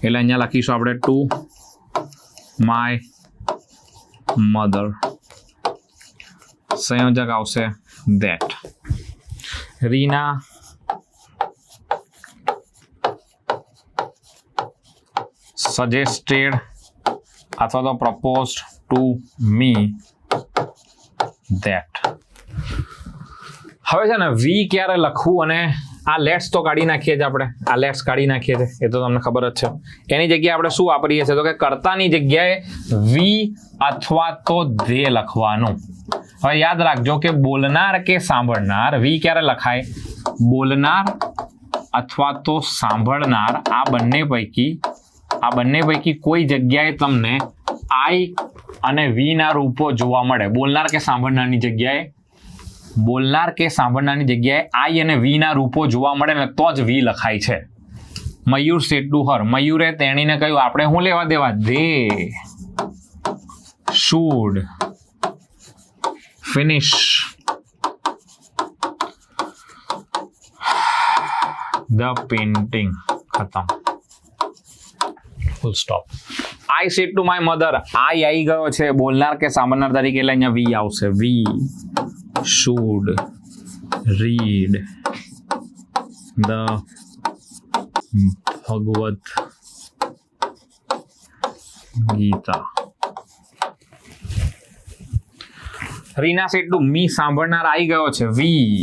એટલે અહીંયા લખીશું આપણે ટુ માય મધર. સંયોજક આવશે ધેટ. રીના સજેસ્ટેડ અથવા તો પ્રપોઝડ ટુ મી ધેટ. હવે છે ને વી ક્યારે લખવું, અને આ લેટ્સ તો કાઢી નાખીએ છીએ આપણે, આ લેટ્સ કાઢી નાખીએ છીએ, એ તો તમને ખબર જ છે. એની જગ્યાએ આપણે શું વાપરીએ છીએ, તો કે કર્તાની જગ્યાએ વી અથવા તો ધે લખવાનું. હવે યાદ રાખજો કે બોલનાર કે સાંભળનાર, વી ક્યારે લખાય, બોલનાર અથવા તો સાંભળનાર, આ બંને પૈકી કોઈ જગ્યાએ તમને આઈ અને વી ના રૂપો જોવા મળે. બોલનાર કે સાંભળનારની જગ્યાએ આઈ અને વી ના રૂપો જોવા મળે ને તો જ વી લખાય છે. મયુર સેડ ટુ હર, મયુરે તેણીને કહ્યું, આપણે શું લેવા દેવા, they should finish the painting. ખતમ, full stop. I said to my mother, I આવી ગયો છે બોલનાર કે સાંભળનાર તરીકે, એટલે અહીંયા વી આવશે. We should read the Bhagavad Gita. Reena said to me, સાંભળનાર આવી ગયો છે. We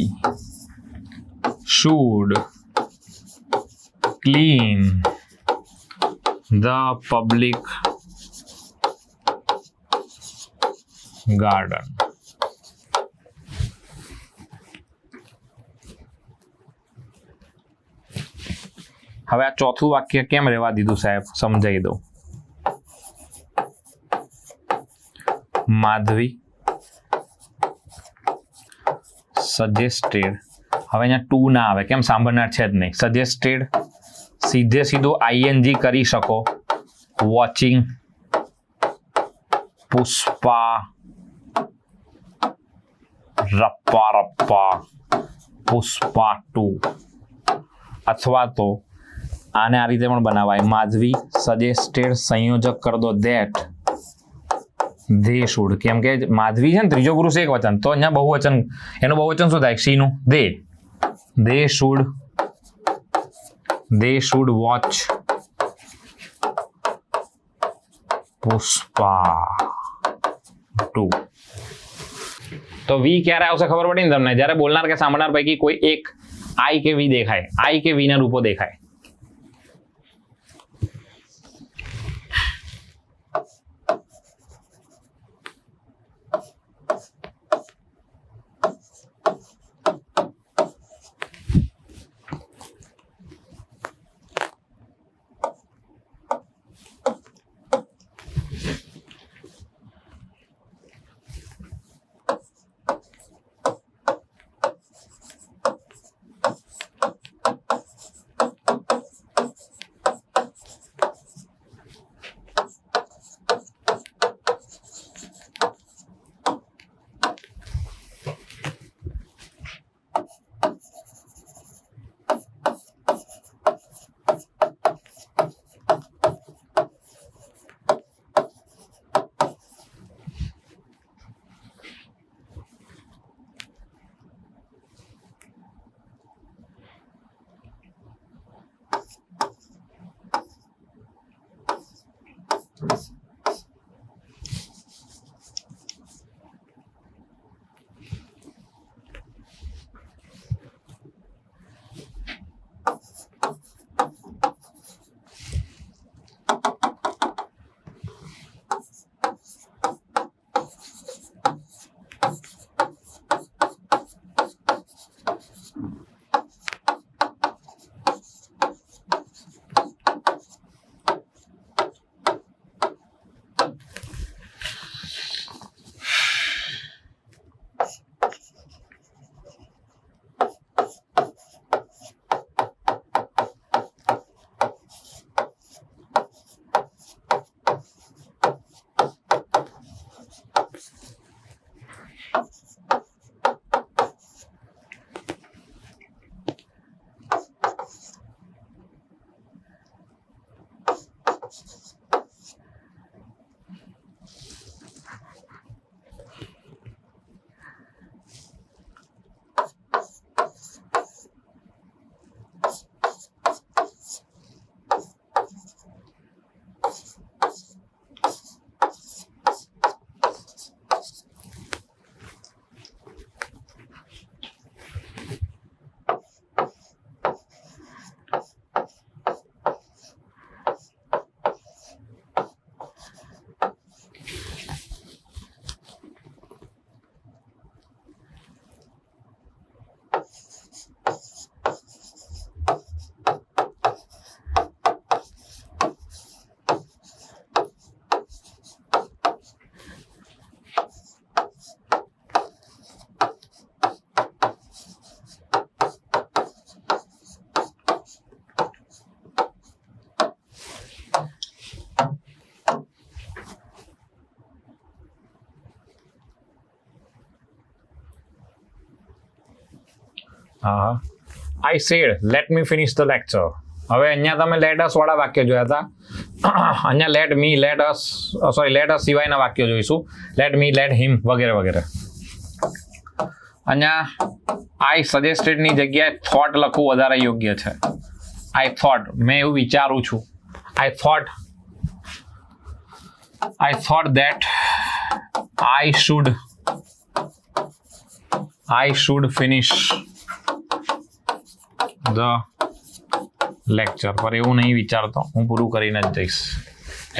should clean the public garden. હવે આ ચોથું વાક્ય કેમ રહેવા દીધું સાહેબ, સમજાવી દઉં. માધવી સજેસ્ટેડ, હવે અહીંયા ટુ ના આવે, કેમ, સાંભળનાર છે જ નહીં. સજેસ્ટેડ સીધે સીધું આઈએનજી કરી શકો. વોચિંગ પુષ્પા રપ્પા રપ્પા પુષ્પા 2, અથવા તો આને આ રીતે પણ બનાવાય. માધવી સજેસ્ટેડ સંયોજક કરી દો ધેટ ધે શુડ. કેમ કે માધવી છે ને ત્રીજો પુરુષ એક વચન, તો અહીંયા બહુવચન, એનું બહુવચન શું થાય, શીનું they. They should watch Pushpa 2. તો વી ક્યારે આવશે ખબર પડી ને તમને, જ્યારે બોલનાર કે સાંભળનાર પૈકી કોઈ એક આઈ કે વી દેખાય, આઈ કે વી ના રૂપો દેખાય. હા, I said let me finish the lecture. હવે અહીંયા તમે લેટ અસ વાળા વાક્ય જોયા હતા. અહીંયા let me, let us, sorry let us સિવાયના વાક્યો જોઈશું. લેટ મી, લેટ હિમ વગેરે વગેરે. અહીંયા આઈ સજેસ્ટેડની જગ્યાએ થોટ લખવું વધારે યોગ્ય છે. આઈ થોટ, મેં એવું વિચારું છું. I thought that I should finish the lecture. પર એવું નહીં વિચારતો, હું પૂરું કરીને જ જઈશ.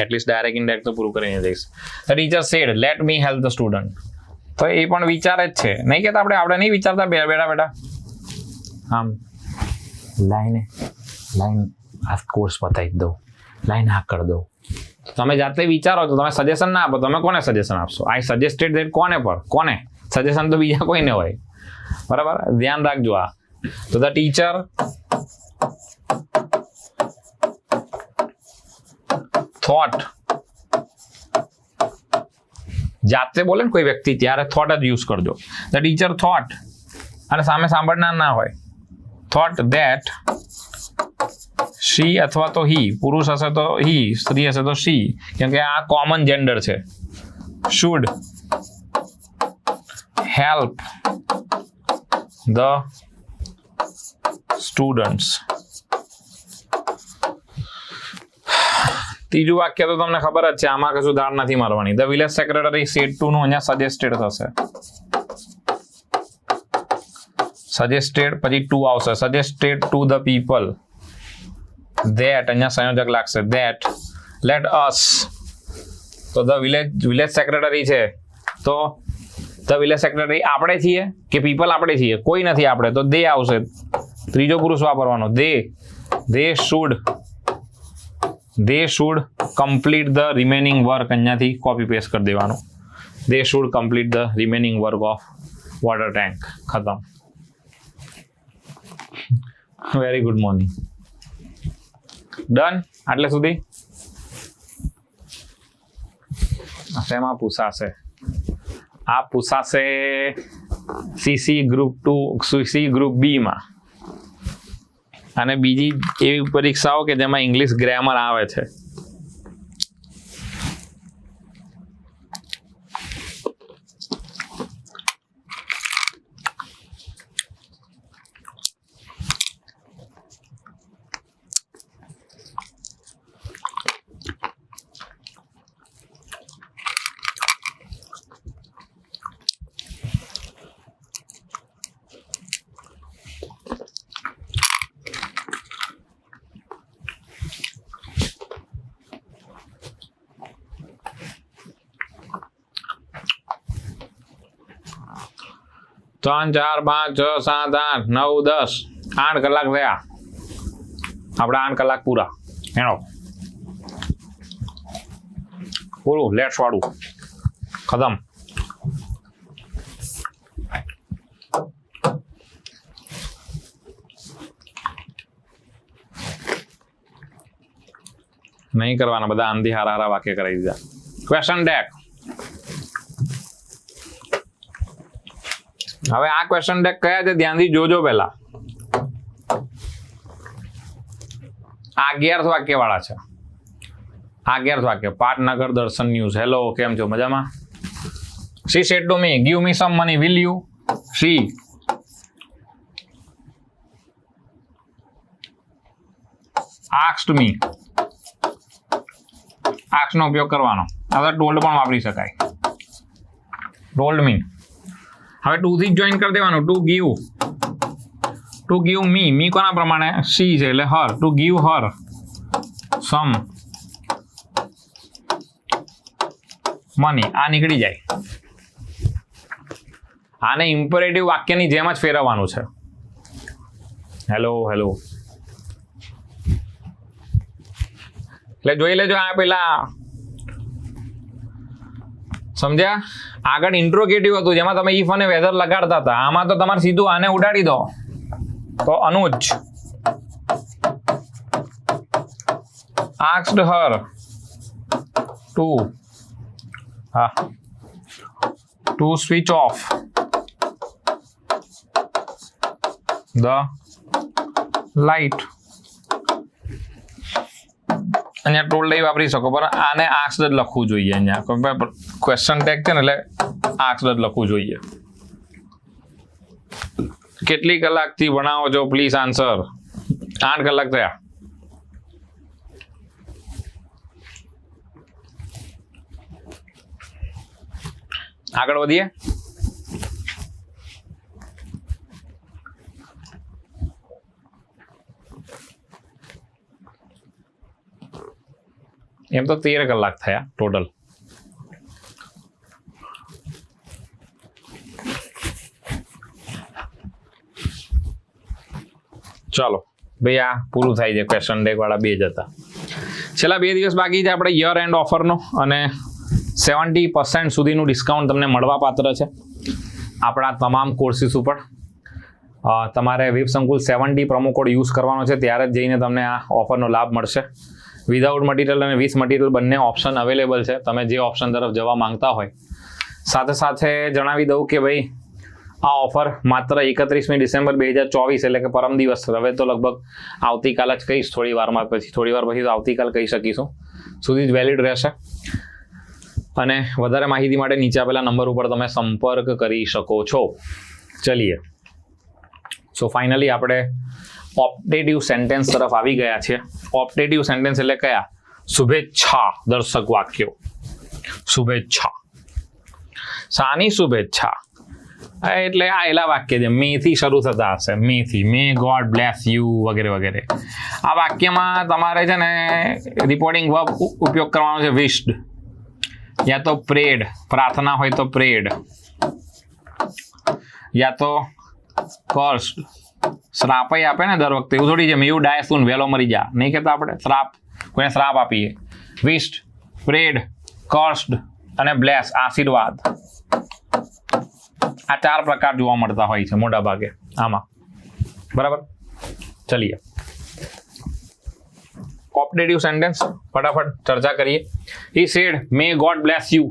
એટલીસ્ટ ડાયરેક્ટ ઇનડાયરેક્ટ તો પૂરું કરીને જઈશ. The teacher said let me help the student. તો એ પણ વિચારે જ છે. નહીં કહેતા આપણે નહીં વિચારતા બેટા આમ લાઈન આ કોર્સ પતાવી દો, લાઈન આ કરી દો. તમે જાતે વિચારો તો તમે સજેશન ના આપો. તમે કોને સજેશન આપશો? આઈ સજેસ્ટેડ ધેટ કોને સજેશન તો બીજા કોઈને હોય. બરાબર, ધ્યાન રાખજો. આ તો ધ ટીચર થોટ, જાતે બોલે ને કોઈ વ્યક્તિ ત્યારે થોટ જ યુઝ કરજો. ધ ટીચર થોટ, અને સામે સાંભળનાર ના હોય. થોટ ધેટ શી અથવા તો હી, પુરુષ હશે તો હી, સ્ત્રી હશે તો શી, કેમ કે આ કોમન જેન્ડર છે. Should help the students. ત્રીજું વાક્ય તો તમને ખબર જ છે, આમાં કશું ધાર નથી મારવાની. The village secretary said to નું અહીંયા સજેસ્ટેડ થશે. સજેસ્ટેડ પછી ટુ આવશે. Suggested to the people that, અહીંયા સંયોજક લાગશે. that let us. તો ધ વિલેજ સેક્રેટરી છે, તો ધ વિલેજ સેક્રેટરી આપણે છીએ કે પીપલ આપણે છીએ? કોઈ નથી આપણે, તો દે આવશે. ત્રીજો પુરુષ વાપરવાનો. they should complete the remaining work. અહીંયાથી કોપી પેસ્ટ કરી દેવાનું. they should complete the remaining work of water tank. ખતમ. Very good morning. ડન. આટલે સુધી શેમાં પૂછાશે? આ પૂછાશે CC group 2, CC group B માં, અને બીજી એવી પરીક્ષાઓ કે જેમાં ઇંગ્લિશ ગ્રામર આવે છે. ત્રણ, 4, 5, 6, 7, 8, 9, 10, 8 કલાક થયા. આપણે 8 કલાક પૂરા. એનો પૂરું લેટ્સ વાળું ખતમ. નહીં કરવાના બધા. આંધી હારા વાક્ય કરાવી દીધા. ક્વેશ્ચન ડેક. હવે આ ક્વેશ્ચન ડેક કયા છે ધ્યાનથી જોજો. પહેલા આ 11th વાક્ય વાળા છે. આ 11th વાક્ય. પાટનગર દર્શન ન્યૂઝ. હેલો, કેમ છો? મજામાં? She said to me, give me some money, will you? She asked me. asked નો ઉપયોગ કરવાનો. હવે told પણ વાપરી શકાય. told me. હવે ટુ થી જોઈન કરી દેવાનું. To give me. મી કોના પ્રમાણે? સી છે એટલે her. To give her some money. આ નીકળી જાય. આને ઇમ્પરેટિવ વાક્યની જેમ જ ફેરવવાનું છે. હેલો. એટલે જોઈ લેજો. આ પેલા સમજ્યા? આગળ ઇન્ટ્રોગેટિવ હતું જેમાં તમે ઇફ અને વેધર લગાડતા હતા. આમાં તો તમારે સીધું આને ઉડાડી દો. તો અનુજ asked her to switch off the light. અહીંયા ટોલ્ડ એ વાપરી શકો, પણ આને આસ્ક્ડ જ લખવું જોઈએ. અહીંયા ક્વેશ્ચન ટેગ છે ને એટલે આસ્ક્ડ જ લખવું જોઈએ. કેટલી કલાકથી ભણાવો છો? Please answer. 8 કલાક થયા. આગળ વધીએ. એમ તો 13 કલાક થયા ટોટલ. ચાલો ભાઈ, આ પૂરું થાય છે. ક્વેશ્ચન ડેક વાળા 2 જ હતા. છેલ્લા 2 દિવસ બાકી છે આપણે યર એન્ડ ઓફરનો, અને 70% સુધીનું ડિસ્કાઉન્ટ તમને મળવા પાત્ર છે આપણા તમામ કોર્સીસ ઉપર. તમારે વેબ સંકુલ 70 પ્રોમો કોડ યુઝ કરવાનો છે, ત્યારે જ જઈને તમને આ ઓફરનો લાભ મળશે. વિધાઉટ મટીરિયલ અને વિથ મટીરિયલ બંને ઓપ્શન અવેલેબલ છે, તમે જે ઓપ્શન તરફ જવા માંગતા હોય. સાથે સાથે જણાવી દઉં કે ભાઈ આ ઓફર માત્ર 31મી ડિસેમ્બર 2024 એટલે કે પરમ દિવસ, હવે તો લગભગ આવતીકાલ જ કહીશ, થોડી વાર પછી તો આવતીકાલ કહી શકીશું, સુધી જ વેલિડ રહેશે. અને વધારે માહિતી માટે નીચે આપેલા નંબર ઉપર તમે સંપર્ક કરી શકો છો. ચલીએ, સો ફાઇનલી આપણે ઓપ્ટેટિવ સેન્ટેન્સ તરફ આવી ગયા છે. ઓપ્ટેટિવ સેન્ટેન્સ એટલે કયા? શુભેચ્છા દર્શક વાક્યો. શુભેચ્છા. શાની શુભેચ્છા? એટલે આ એલા વાક્ય છે, મે થી શરૂ થતા હશે. મે થી, મે ગોડ બ્લેસ યુ વગેરે વગેરે. આ વાક્યમાં તમારે છે ને રિપોર્ટિંગ વર્બ ઉપયોગ કરવાનો છે વિશ્ડ, યા તો પ્રેડ, પ્રાર્થના હોય તો પ્રેડ, યા તો કર્સ્ડ, શ્રાપ આપે ને દર વખતે, એવું થોડી છે મે યુ ડાય સૂન, વહેલો મરી જા, નહીં કહેતા આપણે શ્રાપ, કોઈને શ્રાપ આપીએ. વિશ્ડ, પ્રેડ, કર્સ્ડ અને બ્લેસ, આશીર્વાદ. આ 4 પ્રકાર જોવા મળતા હોય છે મોટા ભાગે આમાં, બરાબર. ચલીએ, ઓપ્ટેટિવ સેન્ટેન્સ ફટાફટ ચર્ચા કરીએ. He said May God bless you.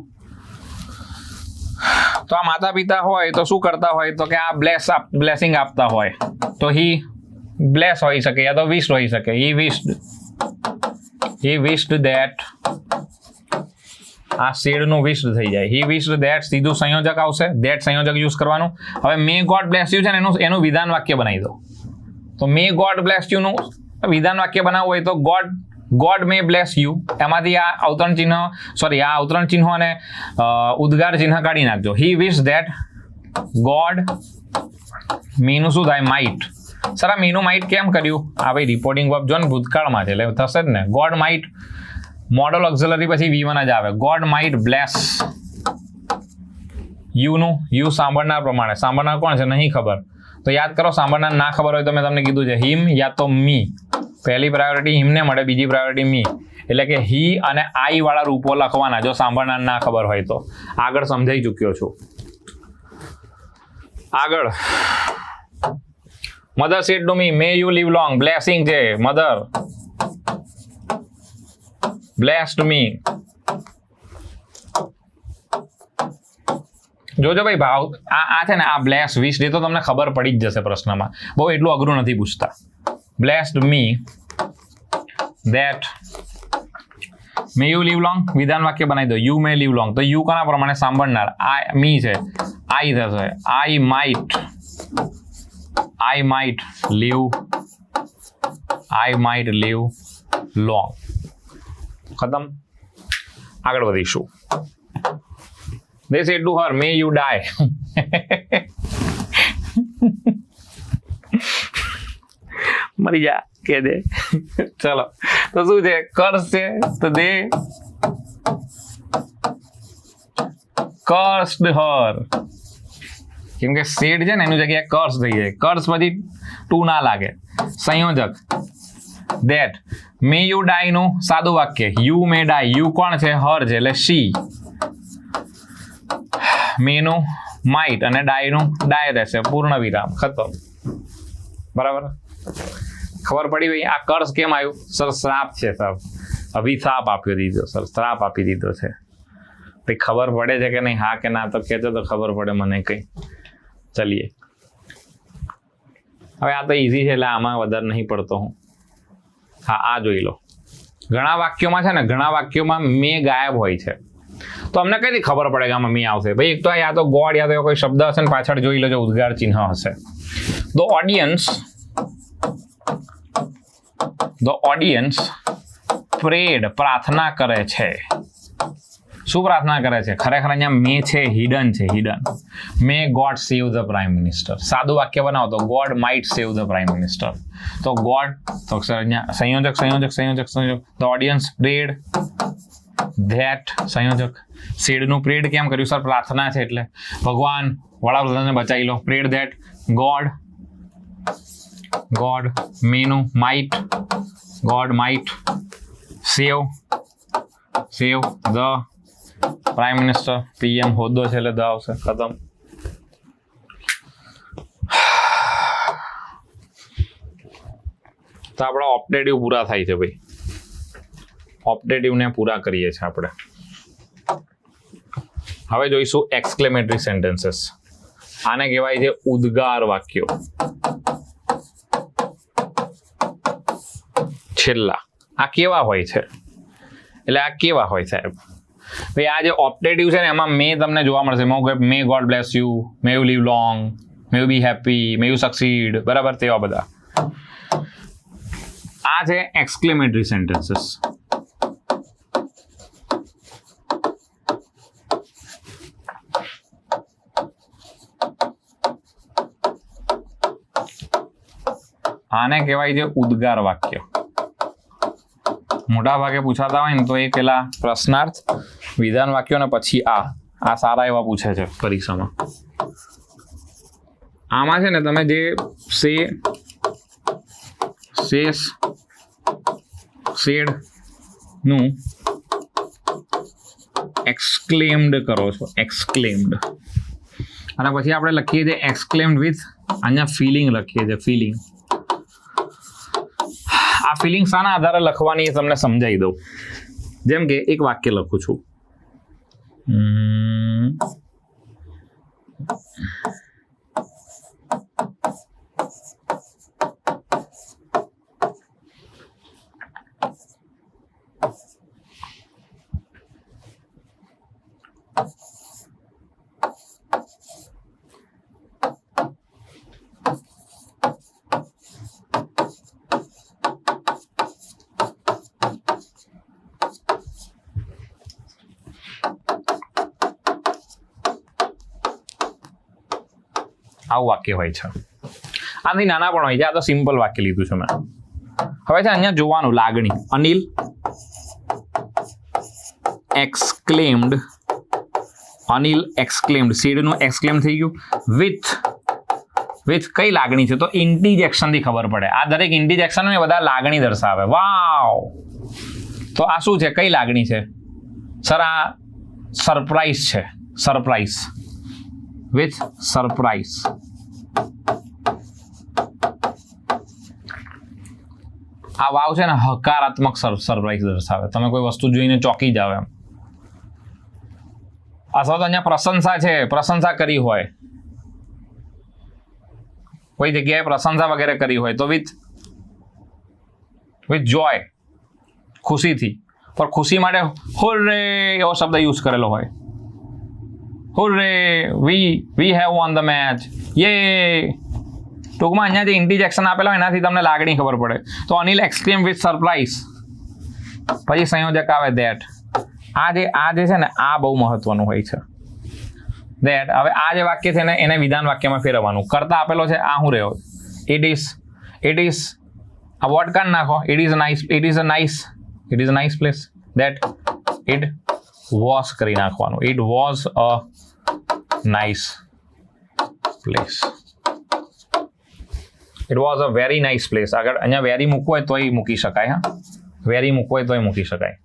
તો આ માતા પિતા હોય તો શું કરતા હોય તો કે આ બ્લેસિંગ આપતા હોય, તો હી બ્લેસ હોઈ શકે યા તો વિશ્ડ હોઈ શકે. હી વિશ્ડ ધેટ, આ શેડનું વિશ્ડ થઈ જાય. હી વિશ્ડ ધેટ, સીધું સંયોજક આવશે, ધેટ સંયોજક યુઝ કરવાનું. હવે મે ગોડ બ્લેસ યુ છે ને એનું વિધાન વાક્ય બનાવી દો. તો મે ગોડ બ્લેસ યુ નું વિધાન વાક્ય બનાવવું હોય તો ગોડ મે બ્લેસ યુ, એમાંથી આ અવતરણ ચિહ્નો અને ઉદ્ગાર ચિહ્ન કાઢી નાખજો. હી વિશ ધેટ ગોડ, મીનું શું થાય? માઇટ. સર આ મીનું માઇટ કેમ કર્યું? આ ભાઈ રિપોર્ટિંગ વર્બ જો ને ભૂતકાળમાં છે એટલે થશે જ ને. ગોડ માઇટ, મોડલ ઓક્ઝિલરી પછી V1 જ આવે. ગોડ માઇટ બ્લેસ યુનું, યુ સાંભળનાર પ્રમાણે. સાંભળનાર કોણ છે? નહીં ખબર, તો યાદ કરો. સાંભળનાર ના ખબર હોય તો મેં તમને કીધું છે હિમ યા તો મી. પહેલી પ્રાયોરિટી હિમને મળે, બીજી પ્રાયોરિટી મી. એટલે કે હી અને આઈ વાળા રૂપો લખવાના જો સાંભળનાર ના ખબર હોય તો. આગળ સમજાઈ ચૂક્યો છું. આગળ, mother said to me may you live long. Blessing છે, મધર બ્લેસ્ડ મી. જોજો ભાઈ ભાવ આ છે ને, આ બ્લેસ વિશ એ તો તમને ખબર પડી જ જશે પ્રશ્નમાં, બહુ એટલું અઘરું નથી પૂછતા. Blessed me that may you live long, વિધાન વાક્ય બનાવી દો. યુ મે લીવ લોંગ, તો યુ કોના પ્રમાણે? સાંભળનાર. આ મી છે, આઈ થશે. I might live long. ખતમ. આગળ વધીશું. They said to her, may you die. મરી જા કે દે. ચલો, તો શું છે? કર્સ છે, તો દે cursed her. કેમ કે સેડ છે ને એની જગ્યાએ કર્સ થઈ જાય. કર્સ પછી ટુ ના લાગે. સંયોજક that may you die નું સાદું વાક્ય you may die. you કોણ છે? હર છે એટલે she. મે નું માઇટ અને ડાય નું ડાય રહેશે. પૂર્ણ વિરામ. ખતમ. બરાબર, ખબર પડી ભાઈ? આ કર્સ કેમ આવ્યું? સર શ્રાપ છે સર, અભિશાપ આપી દીધો સર, શ્રાપ આપી દીધો છે. ભાઈ ખબર પડે છે કે નહીં? હા કે ના તો કહેતો તો ખબર પડે મને કઈ. ચલીએ, હવે આ તો ઇઝી છે એટલે આમાં વધારે નહીં પડતો હું. હા, આ જોઈ લો. ઘણા વાક્યોમાં છે ને, ઘણા વાક્યોમાં મેં ગાયબ હોય છે, તો અમને કઈ ખબર પડે કે આમાં મેં આવશે? ભાઈ એક તો યા તો ગોડ યા તો કોઈ શબ્દ હશે ને પાછળ જોઈ લો જો ઉદ્ગાર ચિહ્ન હશે. The audience prayed, પ્રાર્થના કરે છે. શું પ્રાર્થના કરે છે? ખરેખર અહીંયા મે છે, હિડન છે, hidden. May God save the prime minister. સાદું વાક્ય બનાવો તો God might save the prime minister. તો ગોડ તો અહીંયા સંયોજક સંયોજક સંયોજક સંયોજક. ધ ઓડિયન્સ પ્રેડ ધેટ સંયોજક. સેડનું પ્રેડ કેમ કર્યું સર? પ્રાર્થના છે એટલે. ભગવાન વડાપ્રધાનને બચાવી લો. પ્રેડ ધેટ ગોડ મેનું might god might save the prime minister. PM હોદ્દો છે એટલે દ આવશે. ખતમ. તો આપણા ઓપ્ટેટિવ પૂરા થાય છે ભાઈ. ઓપ્ટેટિવને પૂરા કરીએ છીએ આપણે. હવે જોઈશું એક્સક્લેમેટરી સેન્ટેન્સીસ. આને કહેવાય છે ઉદ્ગાર વાક્યો. છેલ્લા આ કેવા હોય છે? એટલે આ કેવા હોય સાહેબ? ભાઈ આ જે ઓપ્ટેટિવ છે ને એમાં મે તમને જોવા મળશે. May God bless you, may you live long, may you be happy, may you succeed, બરાબર? તેવા બધા આ છે એક્સક્લેમેટરી સેન્ટેન્સીસ. આને કહેવાય છે ઉદ્ગાર વાક્ય. મોટા ભાગે પૂછાતા હોય ને તો એ પેલા પ્રશ્નાર્થ, વિધાન વાક્યો ને પછી આ સારા એવા પૂછે છે પરીક્ષામાં. આમાં છે ને તમે જે સેડ નું એક્સક્લેમ્ડ કરો છો, એક્સક્લેમ્ડ. અને પછી આપણે લખીએ છીએ એક્સક્લેમ્ડ વિથ, અહીંયા ફિલિંગ લખીએ છીએ, ફિલિંગ. આ ફિલિંગ શાના આધારે લખવાની તમને સમજાવી દઉં. જેમ કે એક વાક્ય લખું છું, આવું વાક્ય હોય છે. આથી નાના પણ હોય છે. આ તો સિમ્પલ વાક્ય લીધું છે મેં. હવે છે અહીંયા જોવાનું લાગણી. અનિલ એક્સક્લેમ્ડ, અનિલ એક્સક્લેમ્ડ, સેડનું એક્સક્લેમ થઈ ગયું. વિથ કઈ લાગણી છે? તો ઇન્ટીજેક્શન થી ખબર પડે. આ દરેક ઇન્ટીજેક્શન ને બધા લાગણી દર્શાવે. વાવ! તો આ શું છે? કઈ લાગણી છે સર? આ સરપ્રાઈઝ છે. Surprise, with surprise. આ વાવ છે ને હકારાત્મક સરપ્રાઈઝ દર્શાવે. તમે કોઈ વસ્તુ જોઈને ચોંકી જાવ એમ. અથવા તો અહીંયા પ્રશંસા છે, પ્રશંસા કરી હોય, કોઈ જગ્યાએ પ્રશંસા વગેરે કરી હોય તો વિથ જોય, ખુશીથી. પણ ખુશી માટે હુર્રે એવો શબ્દ યુઝ કરેલો હોય. Hurray, we have won the match, yay. ટૂંકમાં અહીંયા જે ઇન્ટીજેક્શન આપેલા હોય એનાથી તમને લાગણી ખબર પડે. તો અનિલ એક્સક્લેમ વિથ સરપ્રાઈઝ, પછી સંયોજક આવે ધેટ. આ જે છે ને આ બહુ મહત્વનું હોય છે. ધેટ. હવે આ જે વાક્ય છે ને એને વિધાન વાક્યમાં ફેરવવાનું. કરતા આપેલો છે આ હું રહ્યો. ઇટ ઇઝ આ વોટ કાઢ નાખો. It is a nice place. That it was કરી નાખવાનું. It was a nice place. It was a very nice place. આગળ અહીંયા વેરી મૂકવું હોય તોય મૂકી શકાય. હા, વેરી મૂકવું હોય તોય મૂકી શકાય.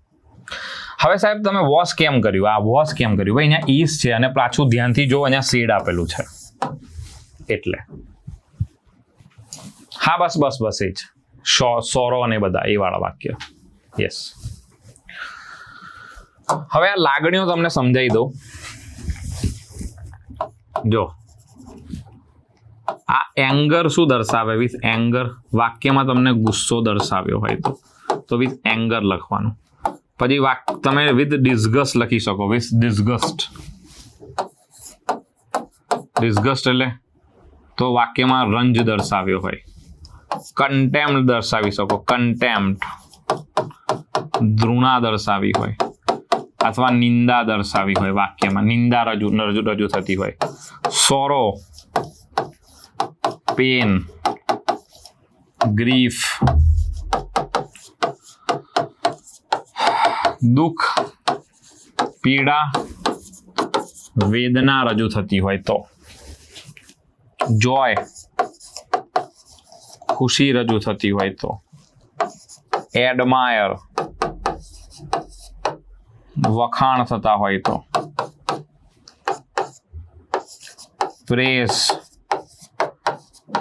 હવે સાહેબ તમે વોઝ કેમ કર્યું? આ વોઝ કેમ કર્યું? ભાઈ અહીંયા ઇઝ છે અને પાછું ધ્યાનથી જો અહીંયા સેડ આપેલું છે એટલે. હા બસ એ જ. સોરો અને બધા એ વાળા વાક્ય. યસ. હવે આ લાગણીઓ તમને સમજાવી દઉં. જો આ એંગર શું દર્શાવે? With anger. વાક્યમાં તમને ગુસ્સો દર્શાવ્યો હોય તો વિથ એંગર લખવાનું. પછી તમે વિથ ડિસ્ગસ્ટ લખી શકો. વિથ ડિસ્ગસ્ટ. ડિસ્ગસ્ટ એટલે તો વાક્યમાં રંજ દર્શાવ્યો હોય. કન્ટેમ્પ્ટ દર્શાવી શકો. કન્ટેમ્પ્ટ. ધૃણા દર્શાવી હોય અથવા નિંદા દર્શાવી હોય વાક્યમાં. નિંદા રજૂ થતી હોય. સોરો, પેન, ગ્રીફ, દુઃખ, પીડા, વેદના રજૂ થતી હોય તો. જોય, ખુશી રજૂ થતી હોય તો. એડમાયર, વખાણ થતા હોય તો. પ્રેસ,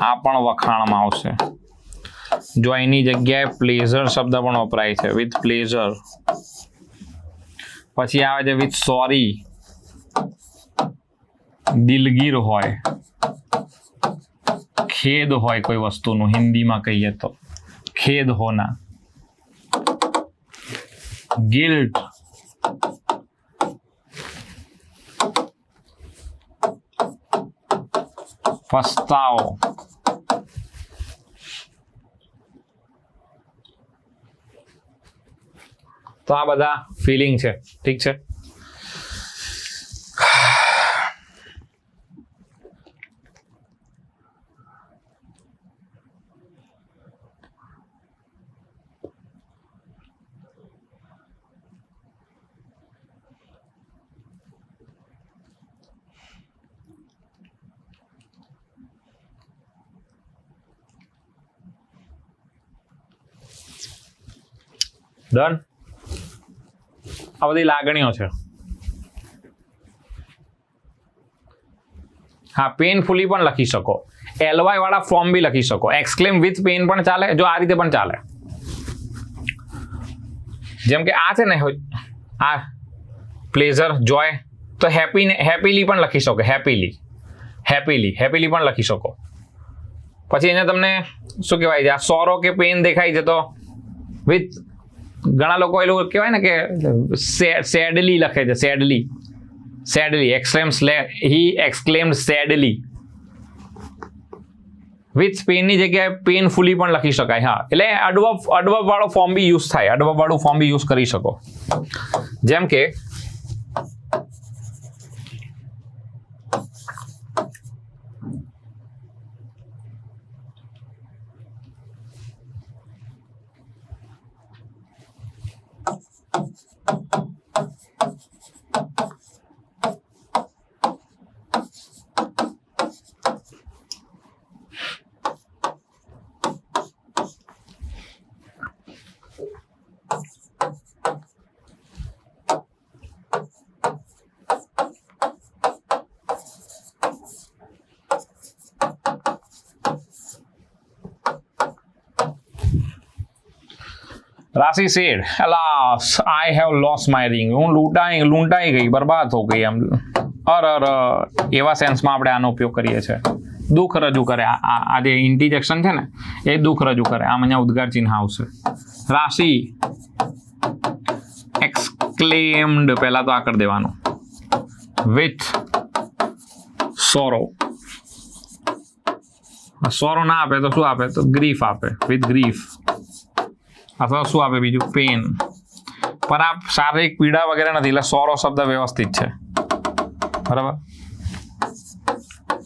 આ પણ વખાણમાં આવશે. જો એની જગ્યાએ પ્લેઝર શબ્દ પણ વપરાય છે. With pleasure. પછી આવે છે વિથ સોરી. દિલગીર હોય, ખેદ હોય કોઈ વસ્તુનું. હિન્દીમાં કહીએ તો ખેદ હોના. ગિલ્ટ, પસ્તાવો. તો આ બધા ફિલિંગ છે. ઠીક છે. ડન. આ બધી લાગણીઓ છે. હા, પેનફુલી પણ લખી શકો. એલવાય વાળા ફોર્મ બી લખી શકો. એક્સક્લેમ વિથ પેન પણ ચાલે. જો આ રીતે પણ ચાલે. જેમ કે આ છે ને, આ પ્લેઝર, જોય, તો હેપીલી પણ લખી શકો. હેપીલી પણ લખી શકો. પછી એને તમને શું કહેવાય છે, આ સોરો કે પેન દેખાય છે તો વિથ, ઘણા લોકો એવું કહેવાય ને કે સેડલી લખે છે. સેડલી હી એક્સક્લેમ્ડ સેડલી. વિથ પેનની જગ્યાએ પેનફુલી પણ લખી શકાય. હા, એટલે અડવર્બ વાળો ફોર્મ બી યુઝ થાય. અડવર્બ વાળું ફોર્મ બી યુઝ કરી શકો. જેમ કે રાશિ sad, alas I have lost my ring. હું લૂંટાઈ ગઈ, બરબાદ હો ગઈ. એમ એવા સેન્સમાં આપણે આનો ઉપયોગ કરીએ છીએ. દુઃખ રજૂ કરે. આ જે ઇન્ટિજેક્શન છે ને, એ દુઃખ રજૂ કરે. આમ અહીંયા ઉદ્ગાર ચિહ્ન આવશે. રાશિ એક્સક્લેમ્ડ, પહેલા તો આ કરી દેવાનું. With sorrow. સોરો ના આપે તો શું આપે? તો ગ્રીફ આપે. With grief. અથવા શું આપે બીજું? પેન. પણ આ શારીરિક પીડા વગેરે નથી, એટલે સોરો શબ્દ વ્યવસ્થિત છે. બરાબર.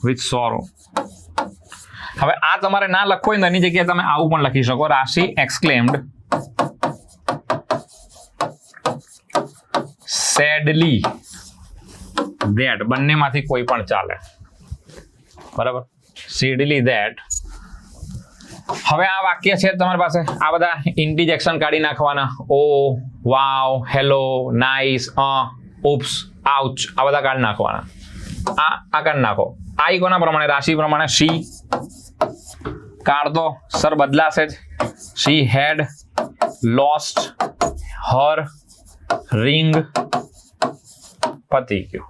With sorrow. હવે આ તમારે ના લખવું હોય ને, એની જગ્યાએ તમે આવું પણ લખી શકો. રાશિ એક્સક્લેમ્ડ સેડલી ધેટ. બંનેમાંથી કોઈ પણ ચાલે. બરાબર. સેડલી ધેટ. હવે આ વાક્ય છે તમારી પાસે, આ બધા ઇન્ટિજેક્શન કાઢી નાખવાના. ઓ, વાવ, હેલો, નાઇસ, ઉપ્સ, આઉચ, આ બધા કાઢી નાખવાના. આ કાઢી નાખો. આ કોના પ્રમાણે? રાશિ પ્રમાણે. શી કાઢ દો, સર બદલાશે જ. શી હેડ લોસ્ટ હર રિંગ. પતી ગયું.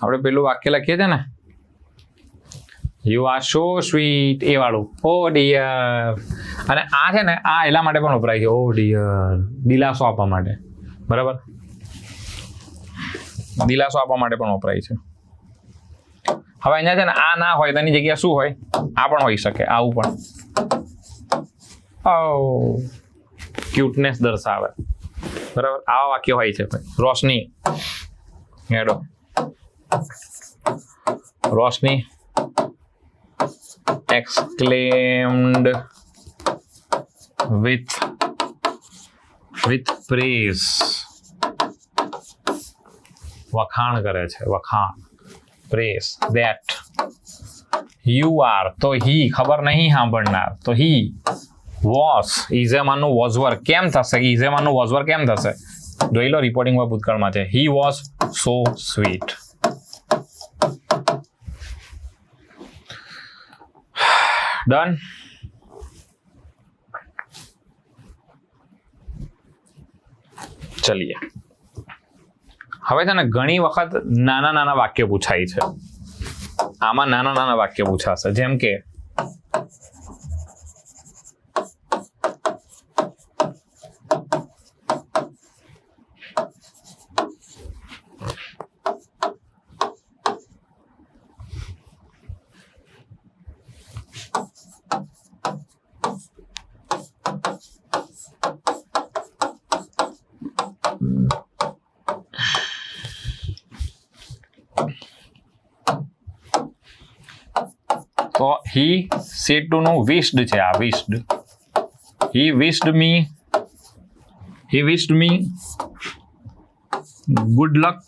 આપણે પેલું વાક્ય લખીએ છીએ ને, યુ આર સો સ્વીટ, એ વાળું, ઓ ડિયર. અને આ છે ને, આ એલા માટે પણ વપરાય છે, ઓ ડિયર, દિલાસો આપવા માટે. બરાબર, દિલાસો આપવા માટે પણ વપરાય છે. હવે અહીંયા છે ને આ ના હોય તો એની જગ્યા શું હોય? આ પણ હોઈ શકે, આવું પણ. ઓ ક્યુટનેસ દર્શાવે. બરાબર, આવા વાક્ય હોય છે. રોશની, હેડો, રોશની exclaimed with praise. વખાણ કરે છે, વખાણ, praise, that you are, તો he ખબર નહીં સાંભળનાર, તો he was, ઇઝેમાનનું was were કેમ થશે? ઇઝેમાનનું was were કેમ થશે? જોઈ લો, રિપોર્ટિંગ માં ભૂતકાળમાં છે. he was so sweet. Done. ચલીએ. હવે છે ને ઘણી વખત નાના નાના વાક્ય પૂછાય છે. આમાં નાના નાના વાક્ય પૂછાશે, જેમ કે તો he said to નું wished છે. આ wished, he wished me good luck.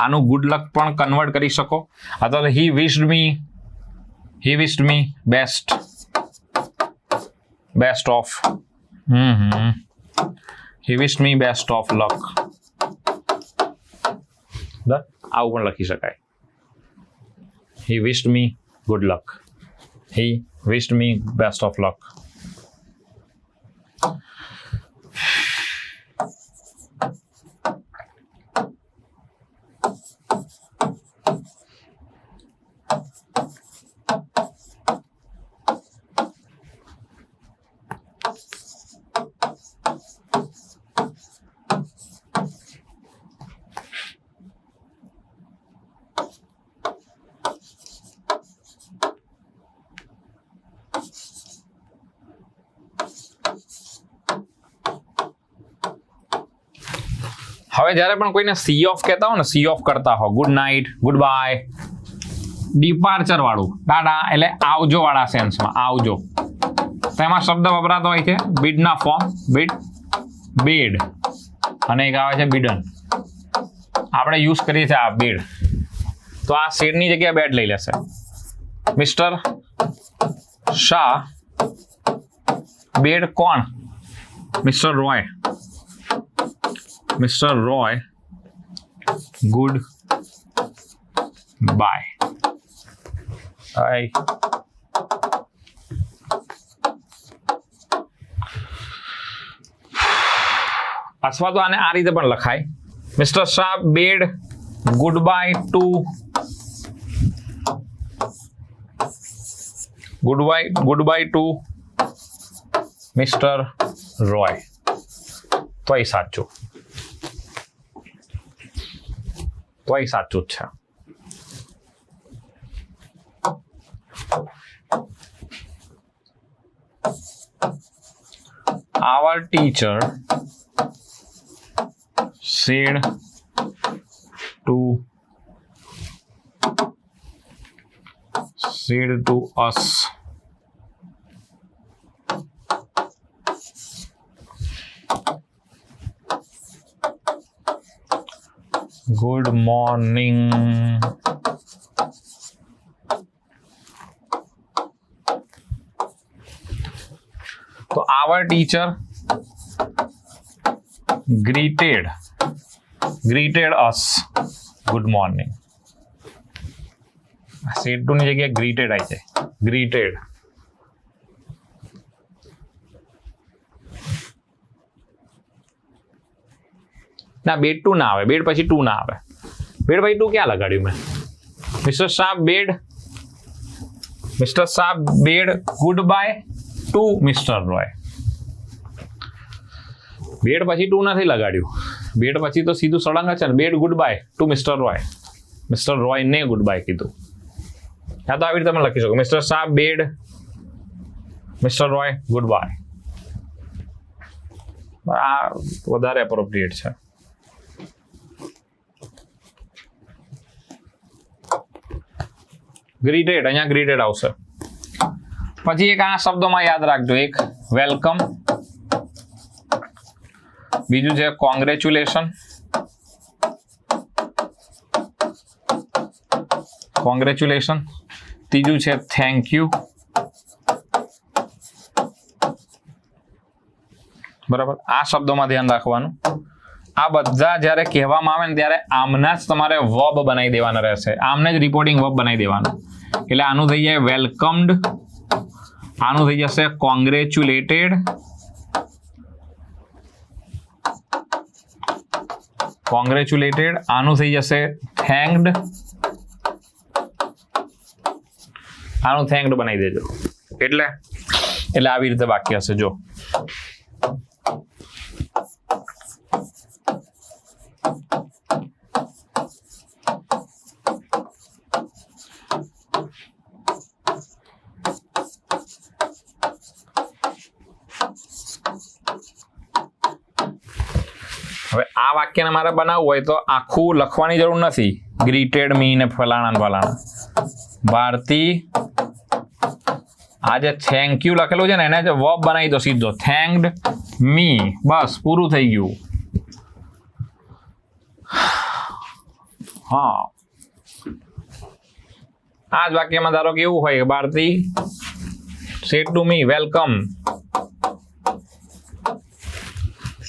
આનું good luck પણ કન્વર્ટ કરી શકો, અથવા he wished me best of he wished me best of luck. આવું પણ લખી શકાય. he wished me good luck, he wished me best of luck. હવે જ્યારે પણ કોઈને સી ઓફ કહેતા હો ને, સી ઓફ કરતા હો, good night, good bye, departure વાળું, ટાટા એટલે આવજો વાળા સેન્સમાં, આવજો, તો એમાં શબ્દ વપરાતો હોય છે બીડના ફોર્મ, બીડ, બીડ, અને એક આવે છે બીડન. આપણે યુઝ કરીએ છીએ આ બીડ, તો આ શેડની જગ્યાએ બેડ લઈ લેશે. મિસ્ટર શાહ બેડ કોણ? Mister Roy. Mr. Roy, good bye. અથવા તો આને આ રીતે પણ લખાય, mister Shah bade goodbye to Mr. Roy. તો એ સાચું, તો એ સાચું જ છે. Our teacher said to us good morning. તો our teacher greeted us good morning. said to ની જગ્યાએ greeted આવી જાય, greeted. ના બેડ ટુ ના આવે, બેડ પછી ટુ ના આવે. બેડ પછી ટુ ક્યાં લગાડ્યું મેં? Mister Shah bade goodbye to Mister Roy. Bade પછી ટુ નથી લગાડ્યું, બેડ પછી તો સીધું સળંગ છે ને, bade goodbye to Mister Roy. Mister Roy ને ગુડ બાય કીધું. હા, તો આવી રીતે તમે લખી શકો, Mister Shah bade Mister Roy goodbye. આ વધારે એપ્રોપ્રિએટ છે. ગ્રીટેડ, અહીંયા ગ્રીટેડ આવશે. પછી એક આ શબ્દોમાં યાદ રાખજો, એક વેલકમ, બીજું છે કોંગ્રેચ્યુલેશન, ત્રીજું છે થેન્ક યુ. બરાબર, આ શબ્દોમાં ધ્યાન રાખવાનું. આ બધા જ્યારે કહેવામાં આવે ને ત્યારે આમના જ તમારે વર્બ બનાવી દેવાના રહેશે, આમને જ રિપોર્ટિંગ વર્બ બનાવી દેવાનું. એટલે આનું થઈ જાય વેલકમ્ડ, આનું થઈ જશે કોંગ્રેચ્યુલેટેડ, આનું થઈ જશે થેન્ક્ડ, આનું થેન્ક્ડ બનાવી દેજો. એટલે આવી રીતે વાક્ય હશે. જો હવે આ વાક્યને મારે બનાવવું હોય તો આખું લખવાની જરૂર નથી. ગ્રીટેડ મી ને ફલાણા. ભારતી આ જે થેન્ક યુ લખેલું છે ને એને જે વર્બ બનાવી દો સીધો, થેન્ક્ડ મી, બસ પૂરું થઈ ગયું. હા, આ જ વાક્યમાં ધારો કે એવું હોય, Bharati said to me welcome,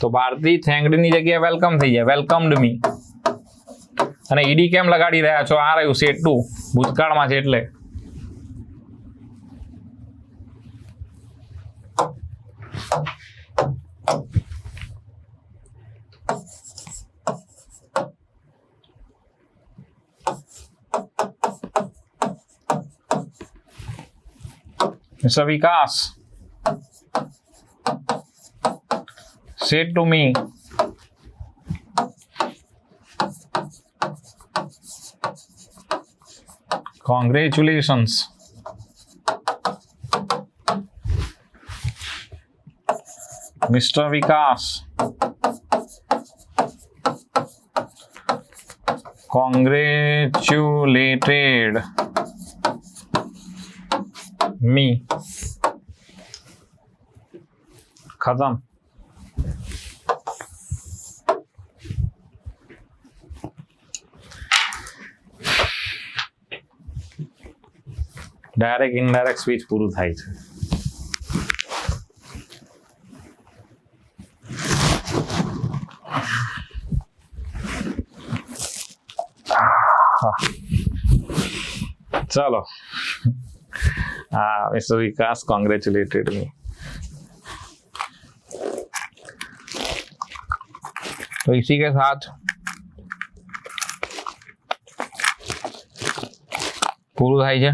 તો ભારતી થેન્ક્ડ ની જગ્યાએ વેલકમ થઈ જાય, વેલકમ્ડ મી. અને ઈડી કેમ લગાડી રહ્યા છો? આ રહ્યું સેડ ટુ, ભૂતકાળમાં છે એટલે. Mr. Vikas said to me, congratulations. Mr. Vikas congratulated me. खत्म. ડાયરેક્ટ ઇનડાયરેક્ટ સ્વિચ પૂરું થાય છે. चलो, मिस्टर विकास कॉन्ग्रेचुलेटेड मी. तो इसी के साथ पूરું થાય છે.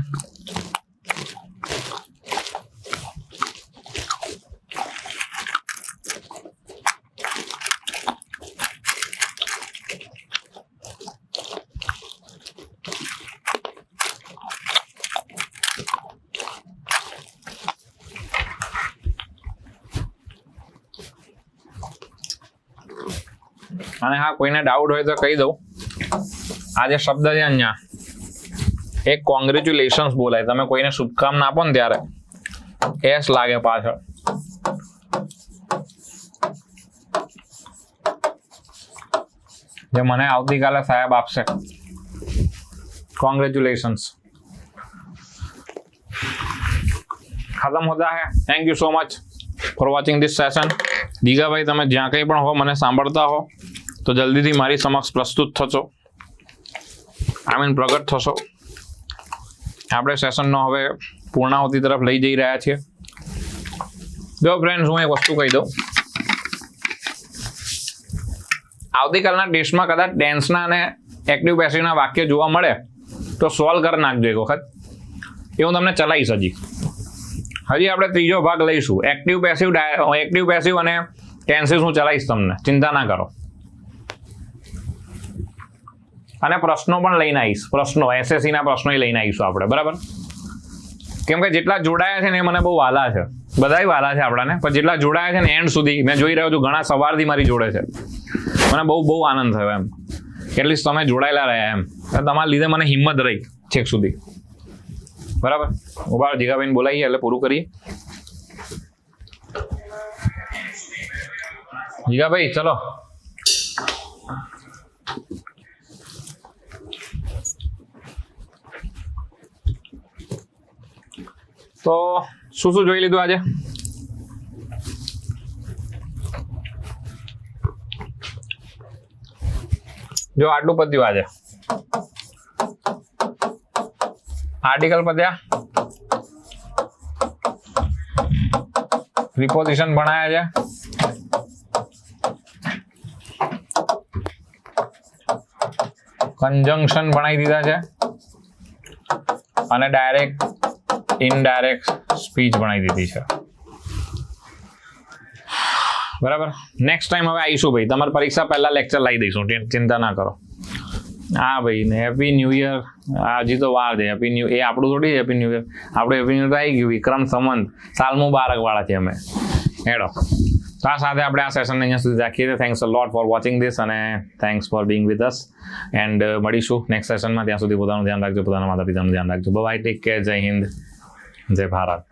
અને હા, કોઈને ડાઉટ હોય તો કહી દઉં, આ જે શબ્દ છે અહીંયા એક કોંગ્રેચ્યુલેશન્સ બોલાય. તમે કોઈને શુભકામના આપો ને ત્યારે એસ લાગે પાછળ. જે મને આવતીકાલે સાહેબ આપશે, કોંગ્રેચ્યુલેશન્સ. ખતમ હોતા હે. Thank you so much for watching this session. દીગાભાઈ, તમે જ્યાં કંઈ પણ હો, મને સાંભળતા હો તો જલ્દીથી મારી સમક્ષ પ્રસ્તુત થશો, પ્રગટ થશો. આપણે સેશનનો હવે પૂર્ણાહુતિ તરફ લઈ જઈ રહ્યા છીએ. જો ફ્રેન્ડ્સ, હું એક વસ્તુ કહી દઉં, આવતીકાલના ટેસ્ટમાં કદાચ ટેન્સના અને એક્ટિવ પેસિવના વાક્ય જોવા મળે તો સોલ્વ કરી નાખજો એક વખત. એ હું તમને ચલાવીશ હજી આપણે ત્રીજો ભાગ લઈશું. એક્ટિવ પેસિવ અને ટેન્સીસ હું ચલાવીશ તમને, ચિંતા ના કરો. અને પ્રશ્નો પણ લઈને આવીશ, પ્રશ્નો એસએસસીના પ્રશ્નો લઈને આવીશું આપણે, બરાબર? કેમ કે જેટલા જોડાયા છે ને એ મને બહુ વાલા છે, બધાય વાલા છે આપણાને, પણ જેટલા જોડાયા છે ને એન્ડ સુધી મેં જોઈ રહ્યો છું, ઘણા સવારથી મારી જોડે છે, મને બહુ આનંદ થયો એમ. એટલીસ્ટ તમે જોડાયેલા રહ્યા એમ, તમારા લીધે મને હિંમત રહી છેક સુધી, બરાબર? ઉભા જીગાભાઈને બોલાવીએ એટલે પૂરું કરીએ. જીગાભાઈ ચલો. તો શું જોઈ લીધું આજે? જો આટલું પત્યું આજે. આર્ટિકલ પત્યા, પ્રિપોઝિશન ભણાયા છે, કન્જંક્શન ભણાવી દીધા છે, અને ડાયરેક્ટ ઇનડાયરેક્ટ સ્પીચ ભણાવી દીધી છે, બરાબર? નેક્સ્ટ ટાઈમ હવે આવીશું ભાઈ, તમારી પરીક્ષા પહેલા લેક્ચર લાવી દઈશું, ચિંતા ના કરો. હા ભાઈ, ને હેપી ન્યૂ યર. હજી તો વાર છે. હેપી ન્યૂ, એ આપણું થોડી હેપી ન્યૂ યર, આપણું હેપી ન્યૂ યર આવી ગયું. વિક્રમ સંવંત, સાલ મુબારક વાળા છે અમે. હેડો, તો આ સાથે આપણે આ સેશનને અહીંયા સુધી રાખીએ છીએ. Thanks a lot for watching this, અને thanks for being with us. And મળીશું નેક્સ્ટ સેશનમાં. ત્યાં સુધી પોતાનું ધ્યાન રાખજો, પોતાના માતા પિતાનું ધ્યાન રાખજો. Bye, take care. જય હિન્દ, જય ભારત.